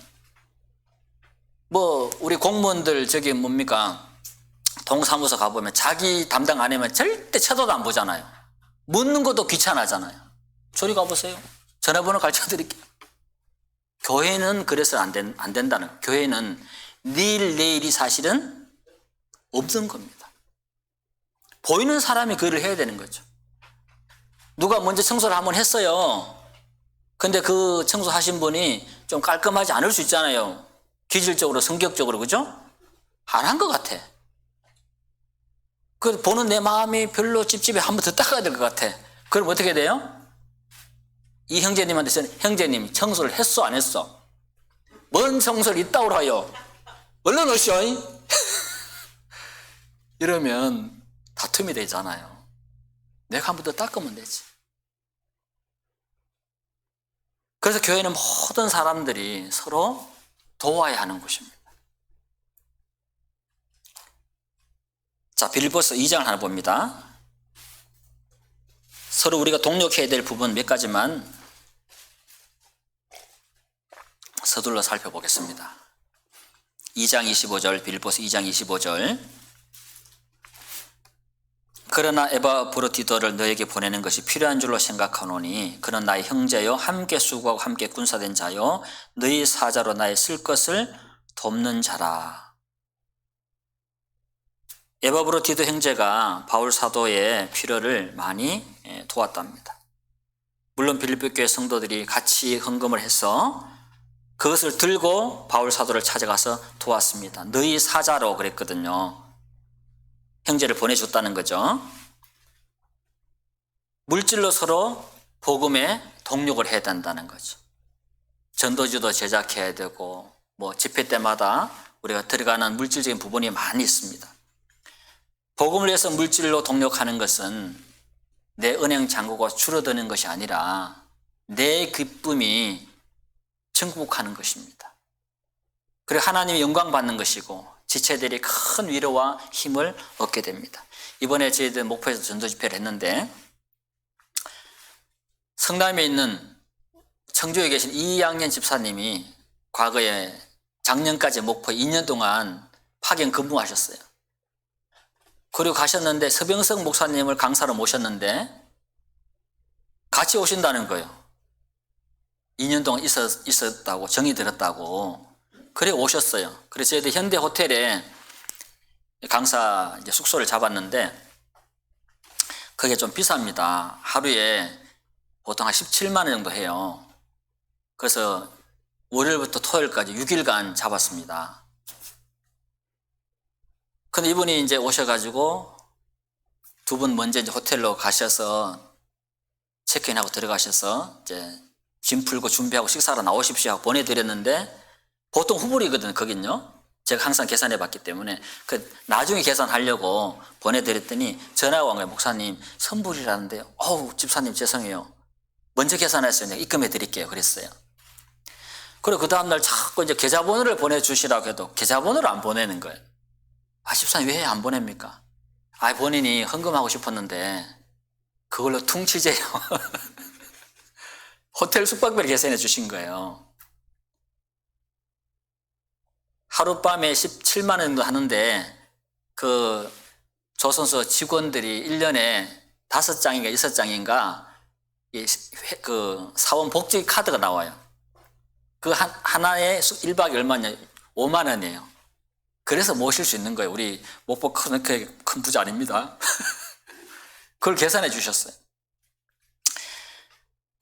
Speaker 1: 우리 공무원들 저기 뭡니까? 동사무소 가보면 자기 담당 안 하면 절대 쳐다도 안 보잖아요. 묻는 것도 귀찮아하잖아요. 저리 가보세요. 전화번호 가르쳐드릴게요. 교회는 그래서 안 된다는 거예요. 교회는 내일이 사실은 없는 겁니다. 보이는 사람이 그 일을 해야 되는 거죠. 누가 먼저 청소를 한번 했어요. 근데 그 청소하신 분이 좀 깔끔하지 않을 수 있잖아요. 기질적으로, 성격적으로, 그죠? 안 한 것 같아. 그 보는 내 마음이 별로 찝찝해. 한번 더 닦아야 될 것 같아. 그럼 어떻게 돼요? 이 형제님한테서는 형제님 청소를 했어, 안 했어? 뭔 청소를 이따오로 하여? 얼른 오시오. 이러면 다툼이 되잖아요. 내가 한 번 더 닦으면 되지. 그래서 교회는 모든 사람들이 서로 도와야 하는 곳입니다. 자, 빌립보서 2장을 하나 봅니다. 서로 우리가 동력해야 될 부분 몇 가지만 서둘러 살펴보겠습니다. 2장 25절, 빌립보서 2장 25절. 그러나 에바브로디도를 너에게 보내는 것이 필요한 줄로 생각하노니 그는 나의 형제요 함께 수고하고 함께 군사된 자요 너희 사자로 나의 쓸 것을 돕는 자라. 에바브로디도 형제가 바울 사도의 필요를 많이 도왔답니다. 물론 빌립보 교회 성도들이 같이 헌금을 해서 그것을 들고 바울 사도를 찾아가서 도왔습니다. 너희 사자로 그랬거든요. 형제를 보내줬다는 거죠. 물질로 서로 복음에 동력을 해야 된다는 거죠. 전도지도 제작해야 되고 집회 때마다 우리가 들어가는 물질적인 부분이 많이 있습니다. 복음을 위해서 물질로 동력하는 것은 내 은행 잔고가 줄어드는 것이 아니라 내 기쁨이 증복하는 것입니다. 그리고 하나님의 영광 받는 것이고 지체들이 큰 위로와 힘을 얻게 됩니다. 이번에 저희들 목포에서 전도 집회를 했는데 성남에 있는 청주에 계신 이양년 집사님이 과거에 작년까지 목포 2년 동안 파견 근무하셨어요. 그리고 가셨는데 서병석 목사님을 강사로 모셨는데 같이 오신다는 거예요. 2년 동안 있었다고, 정이 들었다고. 그래 오셨어요. 그래서 저희들 현대 호텔에 강사 숙소를 잡았는데 그게 좀 비쌉니다. 하루에 보통 한 17만 원 정도 해요. 그래서 월요일부터 토요일까지 6일간 잡았습니다. 근데 이분이 이제 오셔가지고 두 분 먼저 이제 호텔로 가셔서 체크인하고 들어가셔서 이제 짐 풀고 준비하고 식사하러 나오십시오 하고 보내드렸는데 보통 후불이거든요, 거긴요. 제가 항상 계산해 봤기 때문에 나중에 계산하려고 보내드렸더니 전화가 온 거예요. 목사님 선불이라는데요. 어우 집사님 죄송해요. 먼저 계산했어요. 내가 입금해 드릴게요. 그랬어요. 그리고 그 다음날 자꾸 이제 계좌번호를 보내주시라고 해도 계좌번호를 안 보내는 거예요. 아, 집사님 왜 안 보냅니까? 아, 본인이 헌금하고 싶었는데 그걸로 퉁치재요. 호텔 숙박비를 계산해 주신 거예요. 하룻밤에 17만 원 정도 하는데 그 조선소 직원들이 1년에 5장인가 6장인가 그 사원 복지 카드가 나와요. 그 하나에 1박에 얼마냐? 5만 원이에요. 그래서 모실 수 있는 거예요. 우리 목포 큰 부자 아닙니다. 그걸 계산해 주셨어요.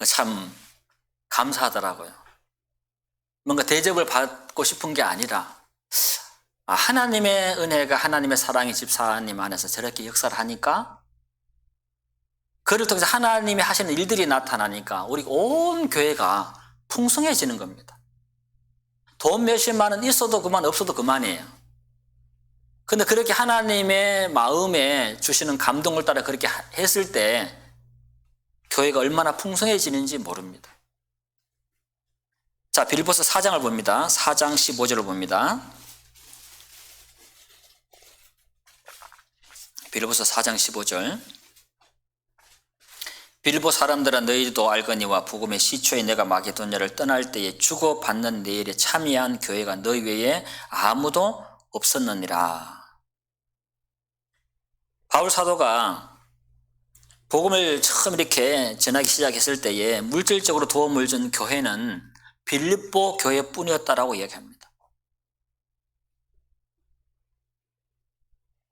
Speaker 1: 참 감사하더라고요. 뭔가 대접을 받고 싶은 게 아니라 하나님의 은혜가 하나님의 사랑이 집사님 안에서 저렇게 역사를 하니까 그를 통해서 하나님이 하시는 일들이 나타나니까 우리 온 교회가 풍성해지는 겁니다. 돈 몇십만 원 있어도 그만 없어도 그만이에요. 근데 그렇게 하나님의 마음에 주시는 감동을 따라 그렇게 했을 때 교회가 얼마나 풍성해지는지 모릅니다. 자, 빌립보서 4장을 봅니다. 4장 15절을 봅니다. 빌립보서 4장 15절. 빌립보 사람들아 너희도 알거니와 복음의 시초에 내가 마게도냐를 떠날 때에 주고받는 내 일에 참여한 교회가 너희 외에 아무도 없었느니라. 바울 사도가 복음을 처음 이렇게 전하기 시작했을 때에 물질적으로 도움을 준 교회는 빌립보 교회뿐이었다라고 이야기합니다.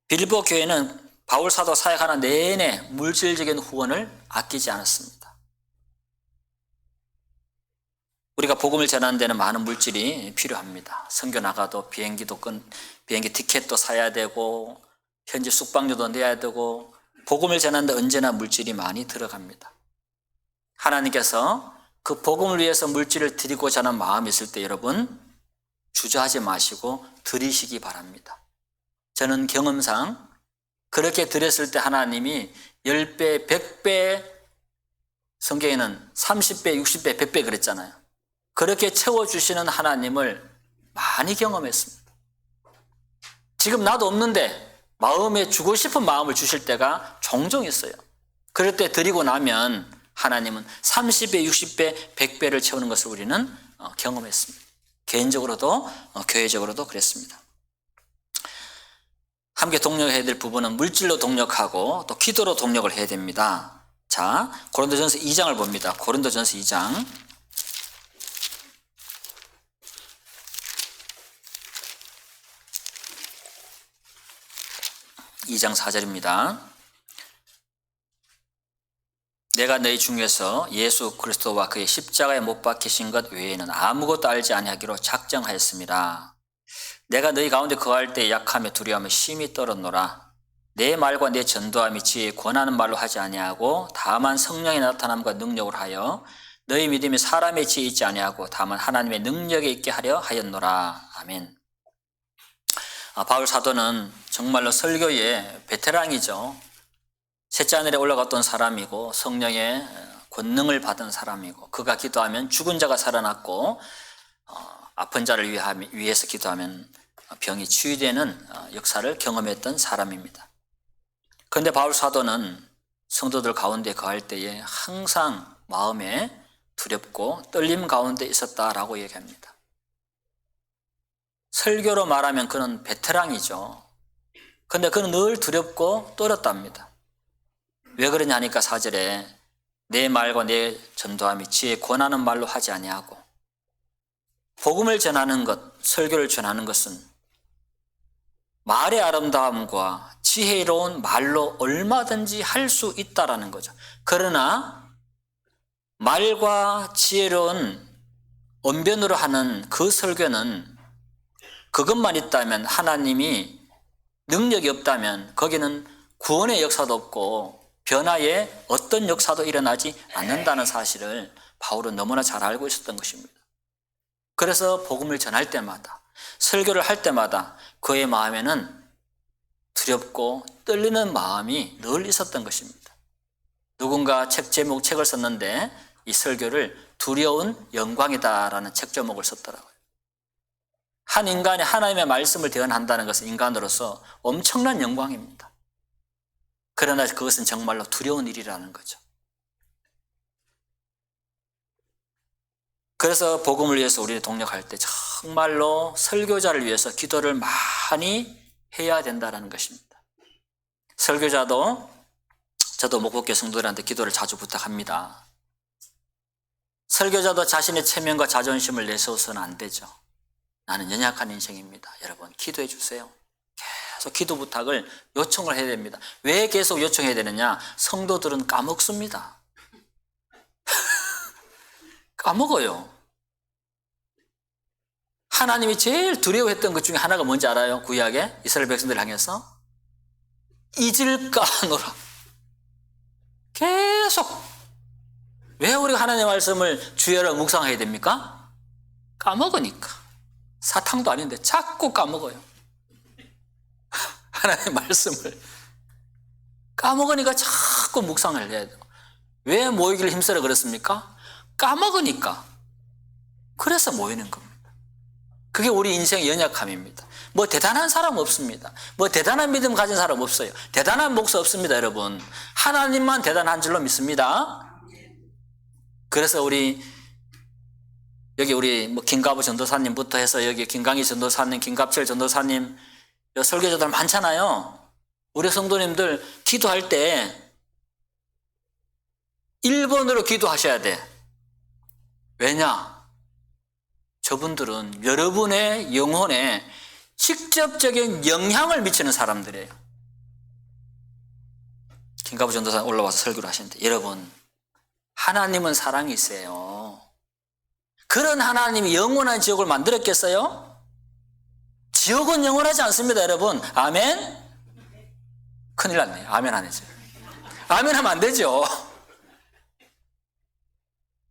Speaker 1: 빌립보 교회는 바울 사도 사역하는 내내 물질적인 후원을 아끼지 않았습니다. 우리가 복음을 전하는 데는 많은 물질이 필요합니다. 선교 나가도 비행기 티켓도 사야 되고 현지 숙박료도 내야 되고 복음을 전하는 데 언제나 물질이 많이 들어갑니다. 하나님께서 그 복음을 위해서 물질을 드리고자 하는 마음이 있을 때 여러분 주저하지 마시고 드리시기 바랍니다. 저는 경험상 그렇게 드렸을 때 하나님이 10배, 100배, 성경에는 30배, 60배, 100배 그랬잖아요. 그렇게 채워주시는 하나님을 많이 경험했습니다. 지금 나도 없는데 마음에 주고 싶은 마음을 주실 때가 종종 있어요. 그럴 때 드리고 나면 하나님은 30배, 60배, 100배를 채우는 것을 우리는 경험했습니다. 개인적으로도 교회적으로도 그랬습니다. 함께 동력해야 될 부분은 물질로 동력하고 또 기도로 동력을 해야 됩니다. 자, 고린도전서 2장을 봅니다. 고린도전서 2장. 2장 4절입니다. 내가 너희 중에서 예수 그리스도와 그의 십자가에 못 박히신 것 외에는 아무것도 알지 아니하기로 작정하였습니다. 내가 너희 가운데 거할 때 약함에 두려움에 심히 떨었노라. 내 말과 내 전도함이 지혜에 권하는 말로 하지 아니하고 다만 성령의 나타남과 능력을 하여 너희 믿음이 사람의 지혜에 있지 아니하고 다만 하나님의 능력에 있게 하려 하였노라. 아멘. 바울 사도는 정말로 설교의 베테랑이죠. 셋째 하늘에 올라갔던 사람이고 성령의 권능을 받은 사람이고 그가 기도하면 죽은 자가 살아났고 아픈 자를 위해서 기도하면 병이 치유되는 역사를 경험했던 사람입니다. 그런데 바울 사도는 성도들 가운데 거할 때에 항상 마음에 두렵고 떨림 가운데 있었다라고 얘기합니다. 설교로 말하면 그는 베테랑이죠. 그런데 그는 늘 두렵고 떨었답니다. 왜 그러냐 하니까 4절에 내 말과 내 전도함이 지혜에 권하는 말로 하지 아니하고 복음을 전하는 것, 설교를 전하는 것은 말의 아름다움과 지혜로운 말로 얼마든지 할 수 있다라는 거죠. 그러나 말과 지혜로운 언변으로 하는 그 설교는 그것만 있다면 하나님이 능력이 없다면 거기는 구원의 역사도 없고 변화의 어떤 역사도 일어나지 않는다는 사실을 바울은 너무나 잘 알고 있었던 것입니다. 그래서 복음을 전할 때마다 설교를 할 때마다 그의 마음에는 두렵고 떨리는 마음이 늘 있었던 것입니다. 누군가 책을 썼는데 이 설교를 두려운 영광이다라는 책 제목을 썼더라고요. 한 인간이 하나님의 말씀을 대언한다는 것은 인간으로서 엄청난 영광입니다. 그러나 그것은 정말로 두려운 일이라는 거죠. 그래서 복음을 위해서 우리를 동력할 때 정말로 설교자를 위해서 기도를 많이 해야 된다는 것입니다. 설교자도 저도 목복교 성도들한테 기도를 자주 부탁합니다. 설교자도 자신의 체면과 자존심을 내세워서는 안 되죠. 나는 연약한 인생입니다. 여러분 기도해 주세요. 계속 기도 부탁을 요청을 해야 됩니다. 왜 계속 요청해야 되느냐? 성도들은 까먹습니다. 까먹어요. 하나님이 제일 두려워했던 것 중에 하나가 뭔지 알아요? 구약에 이스라엘 백성들을 향해서 잊을까 하노라. 계속 왜 우리가 하나님의 말씀을 주야로 묵상해야 됩니까? 까먹으니까. 사탕도 아닌데 자꾸 까먹어요. 하나님의 말씀을 까먹으니까 자꾸 묵상을 해야 돼요. 왜 모이기를 힘쓰라 그랬습니까? 까먹으니까. 그래서 모이는 겁니다. 그게 우리 인생의 연약함입니다. 뭐 대단한 사람 없습니다. 뭐 대단한 믿음 가진 사람 없어요. 대단한 목사 없습니다, 여러분. 하나님만 대단한 줄로 믿습니다. 그래서 여기 우리 김가부 전도사님부터 해서 여기 김강희 전도사님, 김갑철 전도사님, 설교자들 많잖아요. 우리 성도님들 기도할 때 1번으로 기도하셔야 돼. 왜냐? 저분들은 여러분의 영혼에 직접적인 영향을 미치는 사람들이에요. 김가부 전도사 올라와서 설교를 하시는데 여러분 하나님은 사랑이세요. 그런 하나님이 영원한 지옥을 만들었겠어요? 지옥은 영원하지 않습니다, 여러분. 아멘? 큰일 났네. 아멘 안 해줘요. 아멘 하면 안 되죠.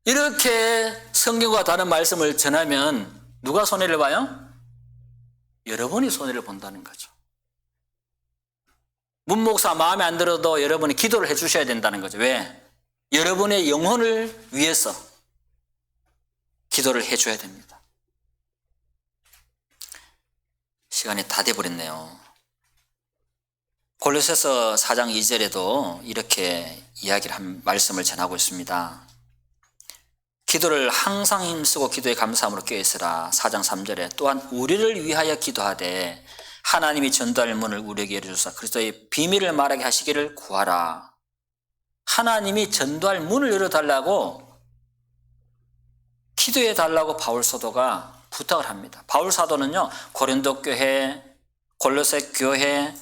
Speaker 1: 이렇게 성경과 다른 말씀을 전하면 누가 손해를 봐요? 여러분이 손해를 본다는 거죠. 문목사 마음에 안 들어도 여러분이 기도를 해 주셔야 된다는 거죠. 왜? 여러분의 영혼을 위해서 기도를 해 줘야 됩니다. 시간이 다 돼버렸네요. 골로새서 4장 2절에도 이렇게 말씀을 전하고 있습니다. 기도를 항상 힘쓰고 기도에 감사함으로 껴있으라. 4장 3절에 또한 우리를 위하여 기도하되 하나님이 전도할 문을 우리에게 열어주사 그리스도의 비밀을 말하게 하시기를 구하라. 하나님이 전도할 문을 열어달라고 기도해 달라고 바울 사도가 부탁을 합니다. 바울 사도는요 고린도 교회, 골로새 교회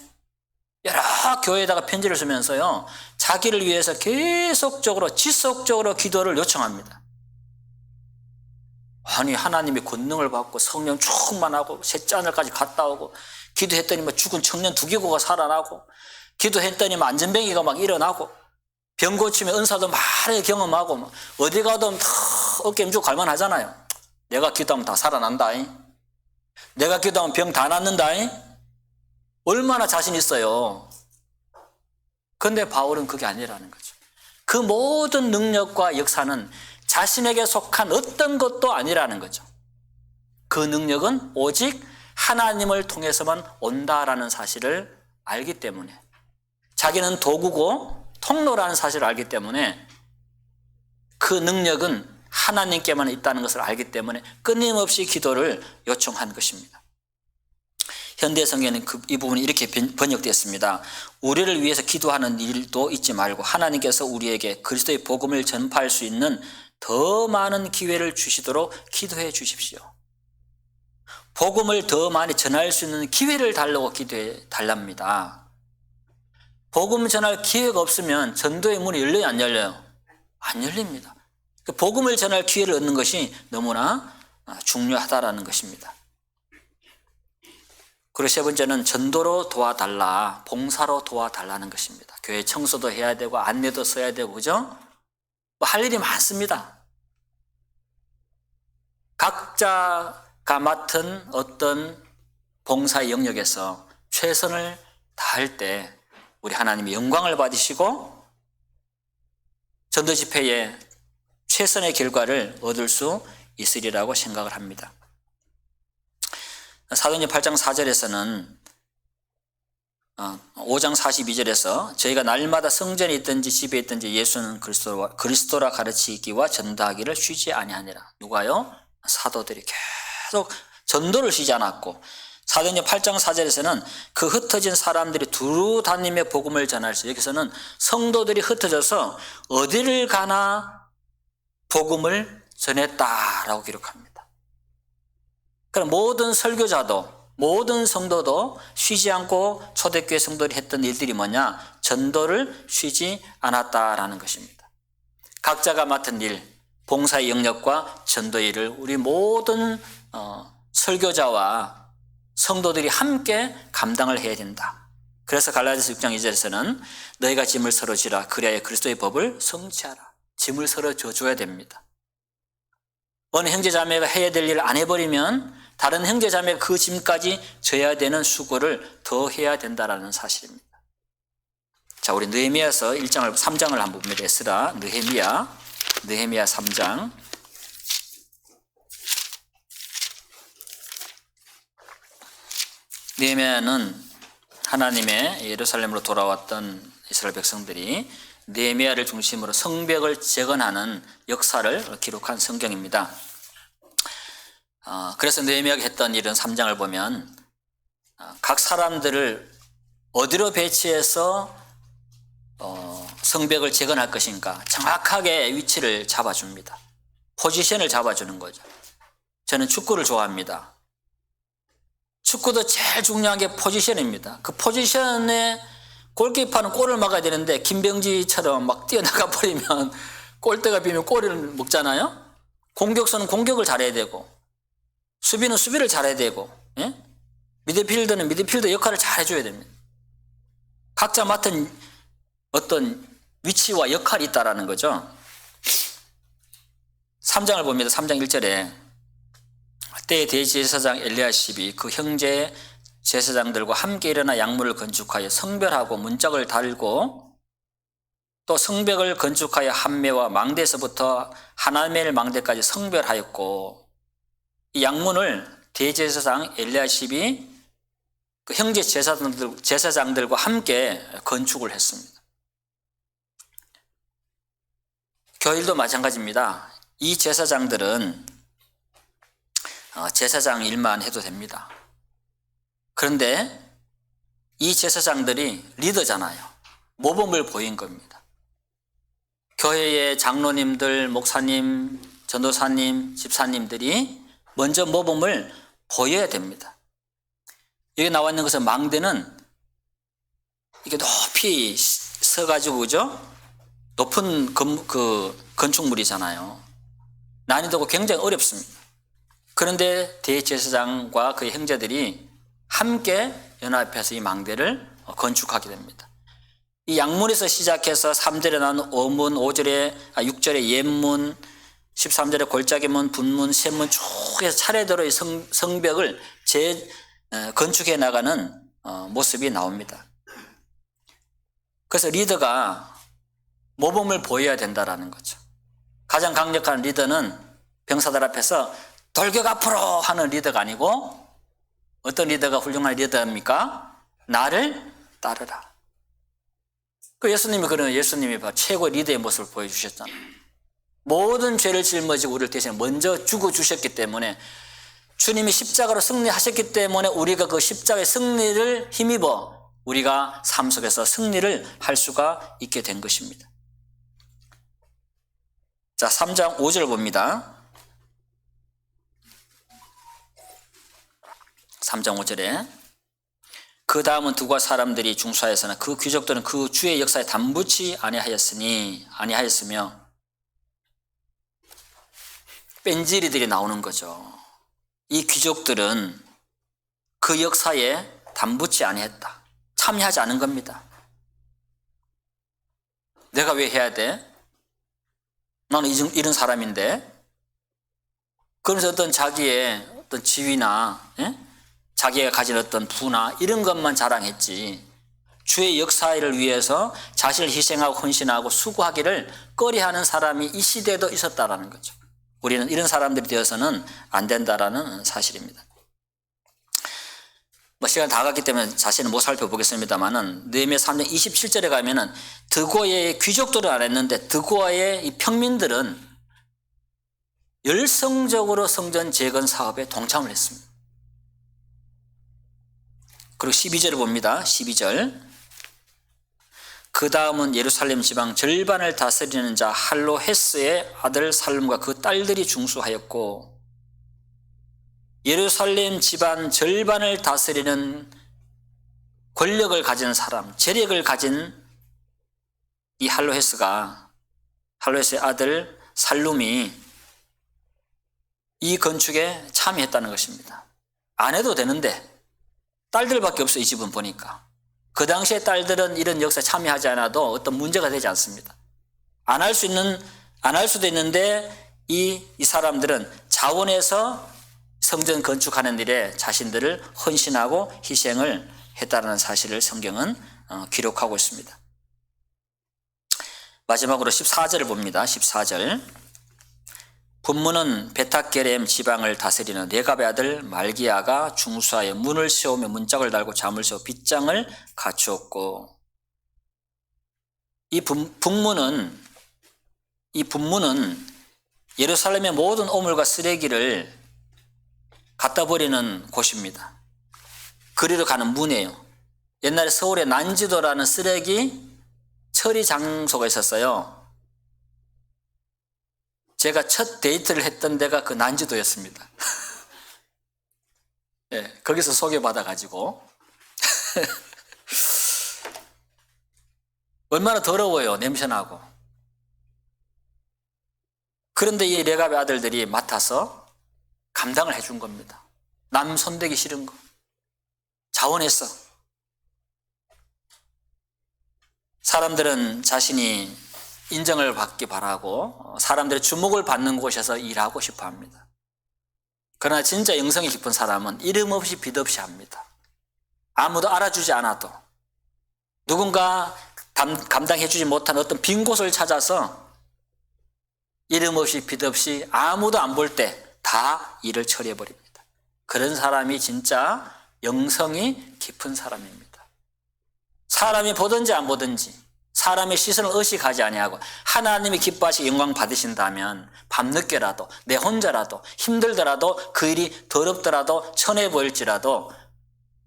Speaker 1: 여러 교회에다가 편지를 쓰면서요 자기를 위해서 계속적으로 지속적으로 기도를 요청합니다. 아니 하나님이 권능을 받고 성령 충만하고 셋째 하늘까지 갔다 오고 기도했더니 뭐 죽은 청년 두개고가 살아나고 기도했더니 안전뱅이가 막 일어나고 병 고치면 은사도 많이 경험하고 어디 가도 다 어깨 힘주고 갈만하잖아요. 내가 기도하면 다 살아난다. 내가 기도하면 병 다 낫는다. 얼마나 자신 있어요. 그런데 바울은 그게 아니라는 거죠. 그 모든 능력과 역사는 자신에게 속한 어떤 것도 아니라는 거죠. 그 능력은 오직 하나님을 통해서만 온다라는 사실을 알기 때문에, 자기는 도구고 통로라는 사실을 알기 때문에, 그 능력은 하나님께만 있다는 것을 알기 때문에 끊임없이 기도를 요청한 것입니다. 현대 성경에는 이 부분이 이렇게 번역되었습니다. 우리를 위해서 기도하는 일도 잊지 말고 하나님께서 우리에게 그리스도의 복음을 전파할 수 있는 더 많은 기회를 주시도록 기도해 주십시오. 복음을 더 많이 전할 수 있는 기회를 달라고 기도해 달랍니다. 복음 전할 기회가 없으면 전도의 문이 열려요, 안 열려요? 안 열립니다. 복음을 전할 기회를 얻는 것이 너무나 중요하다라는 것입니다. 그리고 세 번째는 전도로 도와달라, 봉사로 도와달라는 것입니다. 교회 청소도 해야 되고 안내도 써야 되고, 그죠? 할 일이 많습니다. 각자가 맡은 어떤 봉사의 영역에서 최선을 다할 때 우리 하나님이 영광을 받으시고 전도 집회에 최선의 결과를 얻을 수 있으리라고 생각을 합니다. 사도행전 8장 4절에서는 5장 42절에서 저희가 날마다 성전에 있든지 집에 있든지 예수는 그리스도라 가르치기와 전도하기를 쉬지 아니하니라. 누가요? 사도들이 계속 전도를 쉬지 않았고, 사도행전 8장 4절에서는 그 흩어진 사람들이 두루 다니며 복음을 전할 수, 여기서는 성도들이 흩어져서 어디를 가나 복음을 전했다라고 기록합니다. 그럼 모든 설교자도, 모든 성도도 쉬지 않고 초대교회 성도들이 했던 일들이 뭐냐? 전도를 쉬지 않았다라는 것입니다. 각자가 맡은 일, 봉사의 영역과 전도의 일을 우리 모든 설교자와 성도들이 함께 감당을 해야 된다. 그래서 갈라디아서 6장 2절에서는 너희가 짐을 서로 지라 그리하여 그리스도의 법을 성취하라. 짐을 서로 져줘야 됩니다. 어느 형제자매가 해야 될 일을 안 해버리면 다른 형제자매가 그 짐까지 져야 되는 수고를 더 해야 된다는 사실입니다. 자, 우리 느헤미야서 3장을 한번 봅니다. 에스라, 느헤미야 3장. 느헤미야는 하나님의 예루살렘으로 돌아왔던 이스라엘 백성들이 느헤미야를 중심으로 성벽을 재건하는 역사를 기록한 성경입니다. 그래서 느헤미야가 했던 일은 3장을 보면 각 사람들을 어디로 배치해서 성벽을 재건할 것인가 정확하게 위치를 잡아줍니다. 포지션을 잡아주는 거죠. 저는 축구를 좋아합니다. 축구도 제일 중요한 게 포지션입니다. 그 포지션에 골키퍼는 골을 막아야 되는데 김병지처럼 막 뛰어나가 버리면 골대가 비면 골을 먹잖아요. 공격수는 공격을 잘해야 되고 수비는 수비를 잘해야 되고, 예? 미드필더는 미드필더 역할을 잘 해줘야 됩니다. 각자 맡은 어떤 위치와 역할이 있다라는 거죠. 3장을 봅니다. 3장 1절에 때에 대제사장 엘리야십이 그 형제 제사장들과 함께 일어나 양문을 건축하여 성별하고 문짝을 달고 또 성벽을 건축하여 한매와 망대에서부터 하나멜 망대까지 성별하였고, 이 양문을 대제사장 엘리야십이 그 형제 제사장들과 함께 건축을 했습니다. 교일도 마찬가지입니다. 이 제사장들은 제사장 일만 해도 됩니다. 그런데 이 제사장들이 리더잖아요. 모범을 보인 겁니다. 교회의 장로님들, 목사님, 전도사님, 집사님들이 먼저 모범을 보여야 됩니다. 여기 나와 있는 것은 망대는 이게 높이 서가지고, 그죠? 높은 건축물이잖아요. 난이도가 굉장히 어렵습니다. 그런데 대제사장과 그의 형제들이 함께 연합해서 이 망대를 건축하게 됩니다. 이 양문에서 시작해서 3절에 나오는 어문, 6절에 옛문, 13절에 골짜기문, 분문, 셋문 쭉 해서 차례대로 이 성벽을 건축해 나가는 모습이 나옵니다. 그래서 리더가 모범을 보여야 된다라는 거죠. 가장 강력한 리더는 병사들 앞에서 돌격 앞으로 하는 리더가 아니고 어떤 리더가 훌륭한 리더입니까? 나를 따르라. 그 예수님이 최고의 리더의 모습을 보여주셨잖아요. 모든 죄를 짊어지고 우리를 대신 먼저 죽어주셨기 때문에 주님이 십자가로 승리하셨기 때문에 우리가 그 십자가의 승리를 힘입어 우리가 삶 속에서 승리를 할 수가 있게 된 것입니다. 자, 3장 5절 봅니다. 3장 5절에 그 다음은 두가 사람들이 중수하였으나 그 귀족들은 그 주의 역사에 담붙이 아니하였으며 뺀질이들이 나오는 거죠. 이 귀족들은 그 역사에 담붙지 아니했다. 참여하지 않은 겁니다. 내가 왜 해야 돼? 나는 이런 사람인데. 그러면서 어떤 자기의 어떤 지위나 자기가 가진 어떤 부나 이런 것만 자랑했지 주의 역사를 위해서 자신을 희생하고 헌신하고 수고하기를 꺼려하는 사람이 이 시대에도 있었다라는 거죠. 우리는 이런 사람들이 되어서는 안 된다라는 사실입니다. 시간 다 갔기 때문에 자세히는 못 살펴보겠습니다만은 느헤미야 3장 27절에 가면은 드고아의 귀족들은 안 했는데 드고아의 이 평민들은 열성적으로 성전 재건 사업에 동참을 했습니다. 그리고 12절을 봅니다. 12절. 그 다음은 예루살렘 지방 절반을 다스리는 자 할로헤스의 아들 살룸과 그 딸들이 중수하였고, 예루살렘 집안 절반을 다스리는 권력을 가진 사람, 재력을 가진 이 할로헤스의 아들 살룸이 이 건축에 참여했다는 것입니다. 안 해도 되는데 딸들밖에 없어. 이 집은 보니까 그 당시에 딸들은 이런 역사에 참여하지 않아도 어떤 문제가 되지 않습니다. 안 할 수도 있는데 이 사람들은 자원해서 성전 건축하는 일에 자신들을 헌신하고 희생을 했다는 사실을 성경은 기록하고 있습니다. 마지막으로 14절을 봅니다. 14절. 분문은 베타게렘 지방을 다스리는 레갑의 아들 말기야가 중수하여 문을 세우며 문짝을 달고 잠을 세워 빗장을 갖추었고, 이 분문은 예루살렘의 모든 오물과 쓰레기를 갖다 버리는 곳입니다. 그리로 가는 문이에요. 옛날에 서울에 난지도라는 쓰레기 처리 장소가 있었어요. 제가 첫 데이트를 했던 데가 그 난지도였습니다. 네, 거기서 소개받아가지고 얼마나 더러워요. 냄새나고. 그런데 이 레갑의 아들들이 맡아서 감당을 해준 겁니다. 남 손대기 싫은 거. 자원했어. 사람들은 자신이 인정을 받기 바라고 사람들의 주목을 받는 곳에서 일하고 싶어 합니다. 그러나 진짜 영성이 깊은 사람은 이름 없이 빛 없이 합니다. 아무도 알아주지 않아도 누군가 감당해주지 못한 어떤 빈 곳을 찾아서 이름 없이 빛 없이 아무도 안 볼 때 다 일을 처리해버립니다. 그런 사람이 진짜 영성이 깊은 사람입니다. 사람이 보든지 안 보든지 사람의 시선을 의식하지 아니하고 하나님이 기뻐하시고 영광 받으신다면 밤늦게라도 내 혼자라도 힘들더라도 그 일이 더럽더라도 천해 보일지라도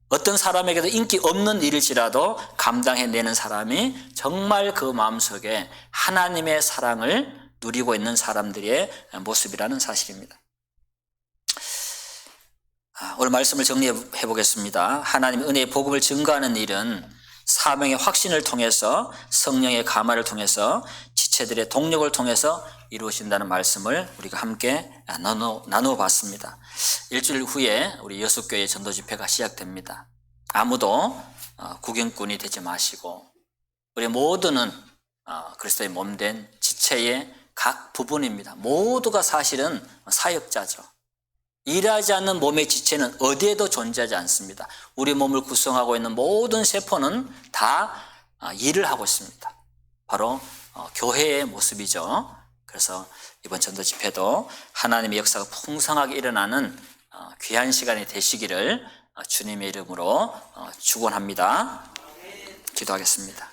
Speaker 1: 어떤 사람에게도 인기 없는 일일지라도 감당해내는 사람이 정말 그 마음속에 하나님의 사랑을 누리고 있는 사람들의 모습이라는 사실입니다. 오늘 말씀을 정리해 보겠습니다. 하나님의 은혜의 복음을 증거하는 일은 사명의 확신을 통해서 성령의 감화를 통해서 지체들의 동력을 통해서 이루어진다는 말씀을 우리가 함께 나누어 봤습니다. 일주일 후에 우리 여수교회 전도 집회가 시작됩니다. 아무도 구경꾼이 되지 마시고 우리 모두는 그리스도의 몸된 지체의 각 부분입니다. 모두가 사실은 사역자죠. 일하지 않는 몸의 지체는 어디에도 존재하지 않습니다. 우리 몸을 구성하고 있는 모든 세포는 다 일을 하고 있습니다. 바로 교회의 모습이죠. 그래서 이번 전도 집회도 하나님의 역사가 풍성하게 일어나는 귀한 시간이 되시기를 주님의 이름으로 축원합니다. 기도하겠습니다.